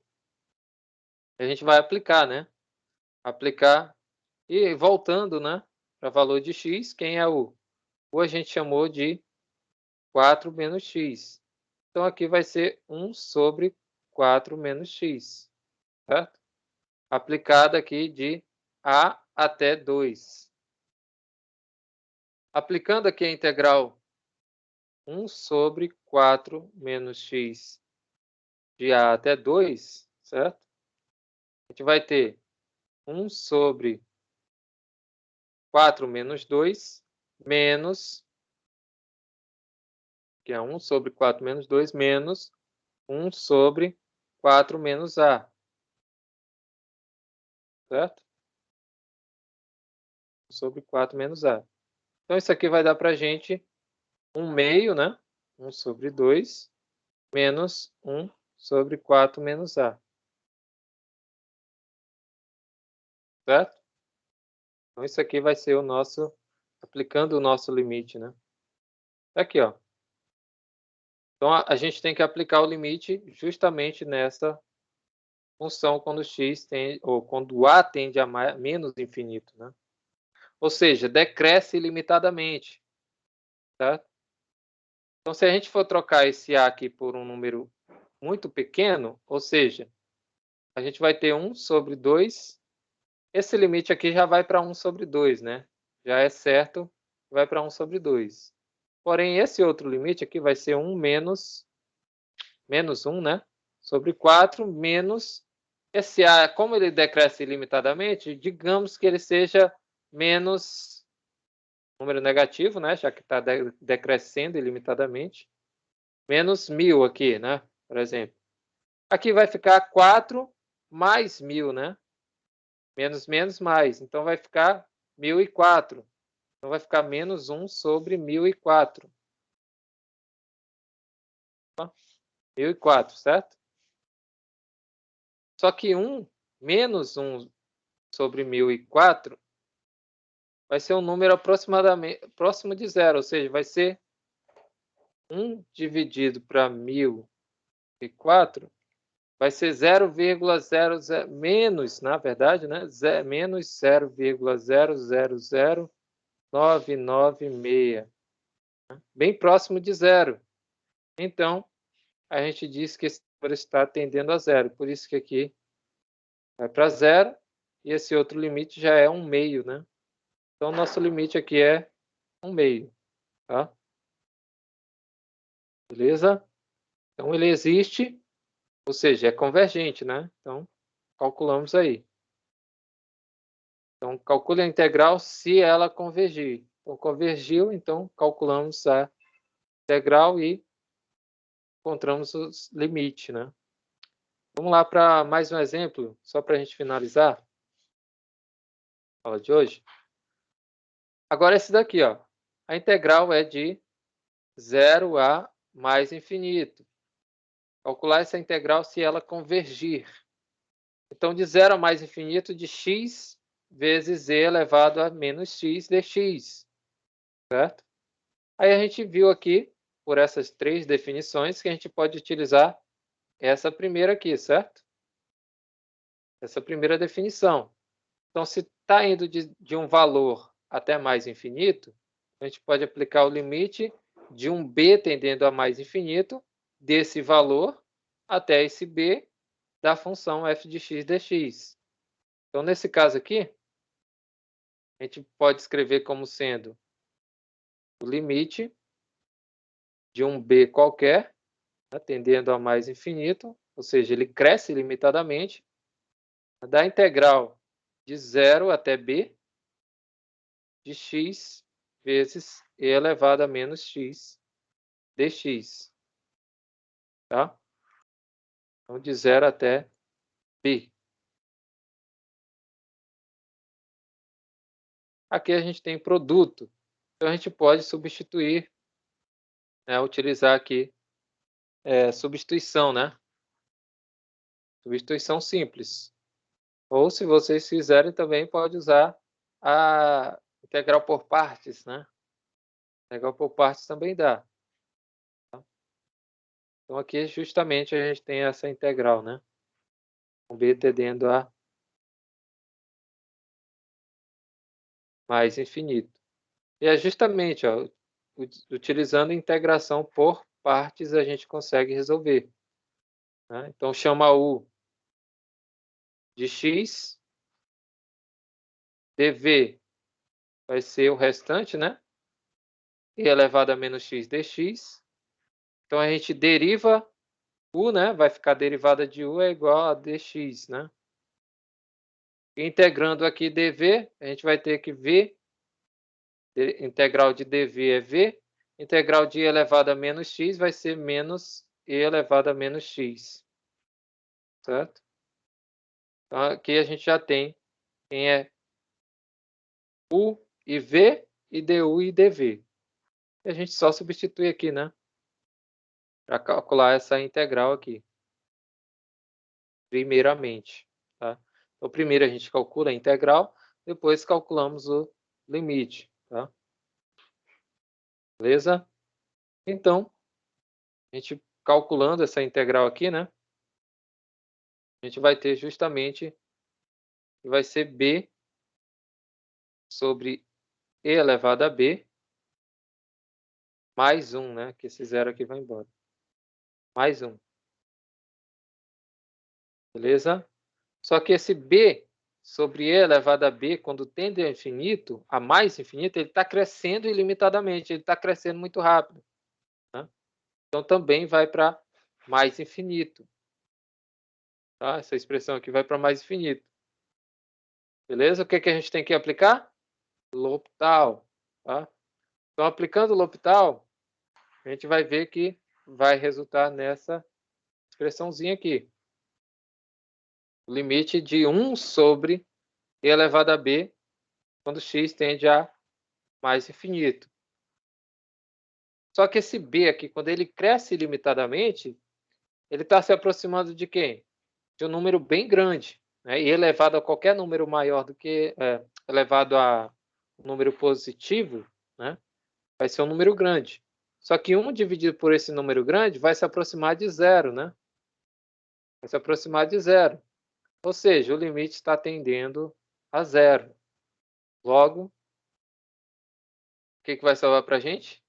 a gente vai aplicar, né? Aplicar e voltando, né? Para valor de x, quem é u? U a gente chamou de 4 menos x. Então, aqui vai ser 1 sobre 4 menos x, certo? Aplicada aqui de a até 2. Aplicando aqui a integral 1 sobre 4 menos x de a até 2, certo? A gente vai ter 1 sobre 4 menos 2 menos, que é 1 sobre 4 menos 2, menos 1 sobre 4 menos a, certo? 1 sobre 4 menos a. Então, isso aqui vai dar para a gente 1 meio, né? 1 sobre 2 menos 1 sobre 4 menos a. Certo? Então, isso aqui vai ser o nosso, aplicando o nosso limite, né? Aqui, ó. Então, a gente tem que aplicar o limite justamente nessa função quando x tende, ou quando a tende a menos infinito, né? Ou seja, decresce ilimitadamente, certo? Então, se a gente for trocar esse a aqui por um número muito pequeno, ou seja, a gente vai ter 1 sobre 2. Esse limite aqui já vai para 1 sobre 2, né? Já é certo, vai para 1 sobre 2. Porém, esse outro limite aqui vai ser 1 menos 1, né? Sobre 4 menos esse a, como ele decresce ilimitadamente, digamos que ele seja menos número negativo, né? Já que está decrescendo ilimitadamente. Menos 1000 aqui, né? Por exemplo. Aqui vai ficar 4 mais 1000, né? Menos, menos, mais. Então, vai ficar 1004. Então, vai ficar menos 1 sobre 1004. 1004, certo? Só que 1 menos 1 sobre 1004 vai ser um número aproximadamente próximo de zero, ou seja, vai ser 1 dividido para 1004 vai ser 0,00 menos, na verdade, né? Menos 0,000996. Bem próximo de zero. Então, a gente diz que esse número está tendendo a zero. Por isso que aqui vai para zero e esse outro limite já é 1 meio, né? Então, o nosso limite aqui é 1 meio, tá? Beleza? Então, ele existe, ou seja, é convergente, né? Então, calculamos aí. Então, calcule a integral se ela convergir. Então, convergiu, então calculamos a integral e encontramos o limite, né? Vamos lá para mais um exemplo, só para a gente finalizar. aula de hoje. Agora esse daqui, ó. A integral é de 0 a mais infinito. Calcular essa integral se ela convergir. Então, de 0 a mais infinito de x vezes e elevado a menos x dx. Certo? Aí a gente viu aqui, por essas três definições, que a gente pode utilizar essa primeira aqui, certo? Essa primeira definição. Então, se está indo de um valor até mais infinito, a gente pode aplicar o limite de um b tendendo a mais infinito desse valor até esse b da função f de x dx. Então, nesse caso aqui, a gente pode escrever como sendo o limite de um b qualquer, né, tendendo a mais infinito, ou seja, ele cresce limitadamente, da integral de 0 até b de x vezes e elevado a menos x dx. Tá? Então, de 0 até b. Aqui a gente tem produto. Então, a gente pode substituir, né, utilizar aqui substituição, né? Substituição simples. Ou, se vocês quiserem, também pode usar a integral por partes, né? Integral por partes também dá. Tá? Então, aqui justamente a gente tem essa integral, né? Com b tendendo a mais infinito. E é justamente, ó, utilizando integração por partes, a gente consegue resolver. Né? Então, chama u de x, dv vai ser o restante, né? E elevado a menos x dx. Então, a gente deriva u, né? Vai ficar derivada de u é igual a dx, né? Integrando aqui dv, a gente vai ter que v, integral de dv é v, integral de e elevado a menos x vai ser menos e elevado a menos x. Certo? Então, aqui a gente já tem quem é u e v, e du e dv. E a gente só substitui aqui, né? Para calcular essa integral aqui. Primeiramente. Tá? Então, primeiro a gente calcula a integral, depois calculamos o limite. Tá? Beleza? Então, a gente calculando essa integral aqui, né? A gente vai ter justamente, que vai ser b sobre e elevado a b, mais 1, né? Que esse zero aqui vai embora. Mais 1. Beleza? Só que esse b sobre e elevado a b, quando tende ao infinito, a mais infinito, ele está crescendo ilimitadamente, ele está crescendo muito rápido. Né? Então, também vai para mais infinito. Tá? Essa expressão aqui vai para mais infinito. Beleza? O que, que a gente tem que aplicar? L'Hopital. Tá? Então, aplicando o L'Hopital, a gente vai ver que vai resultar nessa expressãozinha aqui. O limite de 1 sobre e elevado a b, quando x tende a mais infinito. Só que esse b aqui, quando ele cresce ilimitadamente, ele está se aproximando de quem? De um número bem grande. Né? E elevado a qualquer número maior do que... elevado a um número positivo, né? Vai ser um número grande. Só que 1 dividido por esse número grande vai se aproximar de zero, né? Vai se aproximar de zero. Ou seja, o limite está tendendo a zero. Logo, o que vai salvar para a gente?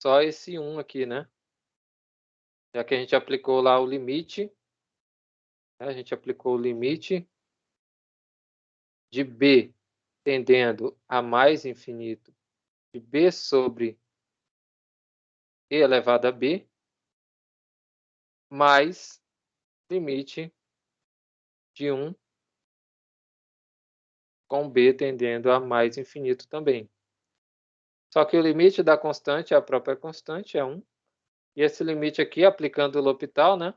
Só esse 1 aqui, né? Já que a gente aplicou lá o limite, né? A gente aplicou o limite de b tendendo a mais infinito de b sobre e elevado a b, mais limite de 1 com b tendendo a mais infinito também. Só que o limite da constante é a própria constante, é 1. E esse limite aqui, aplicando o L'Hopital, né?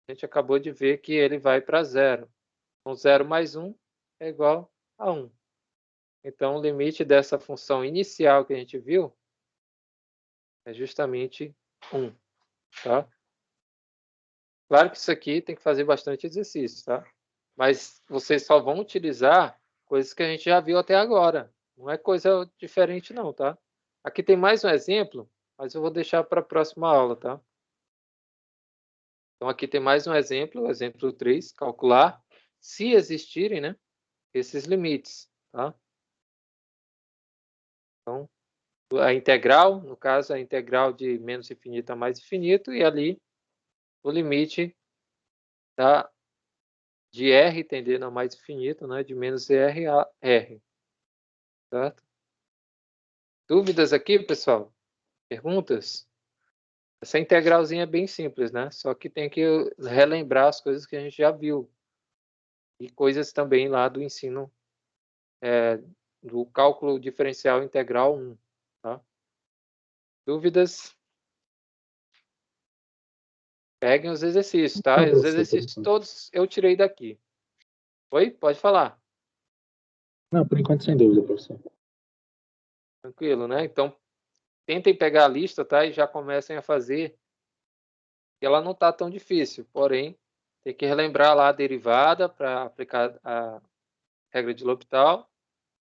A gente acabou de ver que ele vai para zero. Então, 0 mais 1 é igual a 1. Então, o limite dessa função inicial que a gente viu é justamente 1, tá? Claro que isso aqui tem que fazer bastante exercício, tá? Mas vocês só vão utilizar coisas que a gente já viu até agora. Não é coisa diferente não, tá? Aqui tem mais um exemplo, mas eu vou deixar para a próxima aula, tá? Então, aqui tem mais um exemplo, o exemplo 3, calcular, se existirem, né, esses limites, tá? Então, a integral, no caso, a integral de menos infinito a mais infinito, e ali o limite de R tendendo a mais infinito, né, de menos R a R, certo? Dúvidas aqui, pessoal? Perguntas? Essa integralzinha é bem simples, né? Só que tem que relembrar as coisas que a gente já viu. E coisas também lá do ensino do cálculo diferencial integral 1, tá? Dúvidas? Peguem os exercícios, tá? Não, Os professor, exercícios todos eu tirei daqui. Oi? Pode falar. não, por enquanto sem dúvida, professor. Tranquilo, né? Então, tentem pegar a lista, tá? E já comecem a fazer. Ela não está tão difícil, porém, tem que relembrar lá a derivada para aplicar a regra de L'Hopital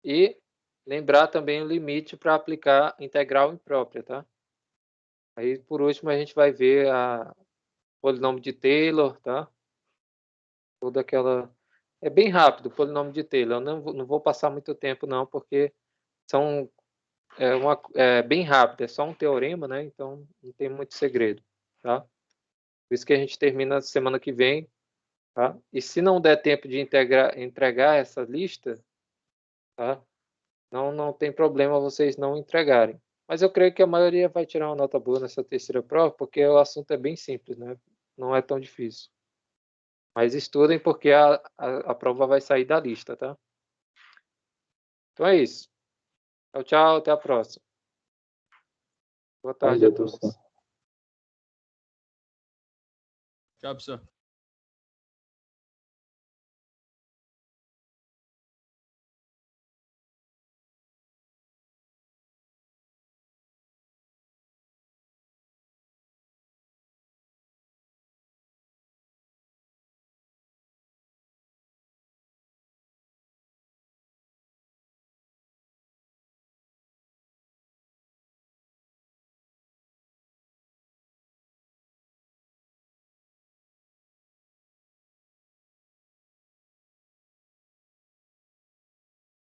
e lembrar também o limite para aplicar integral imprópria, tá? Aí, por último, a gente vai ver a polinômio de Taylor, tá? Toda aquela... É bem rápido o polinômio de Taylor. Eu não vou passar muito tempo, não, porque são bem rápido. É só um teorema, né? Então, não tem muito segredo, tá? Por isso que a gente termina semana que vem, tá? E se não der tempo de entregar essa lista, tá? Não tem problema vocês não entregarem. Mas eu creio que a maioria vai tirar uma nota boa nessa terceira prova, porque o assunto é bem simples, né? Não é tão difícil. Mas estudem porque a prova vai sair da lista, tá? Então é isso. Tchau, tchau. Até a próxima. Boa tarde a Valeu, professor. todos. Tchau, professor.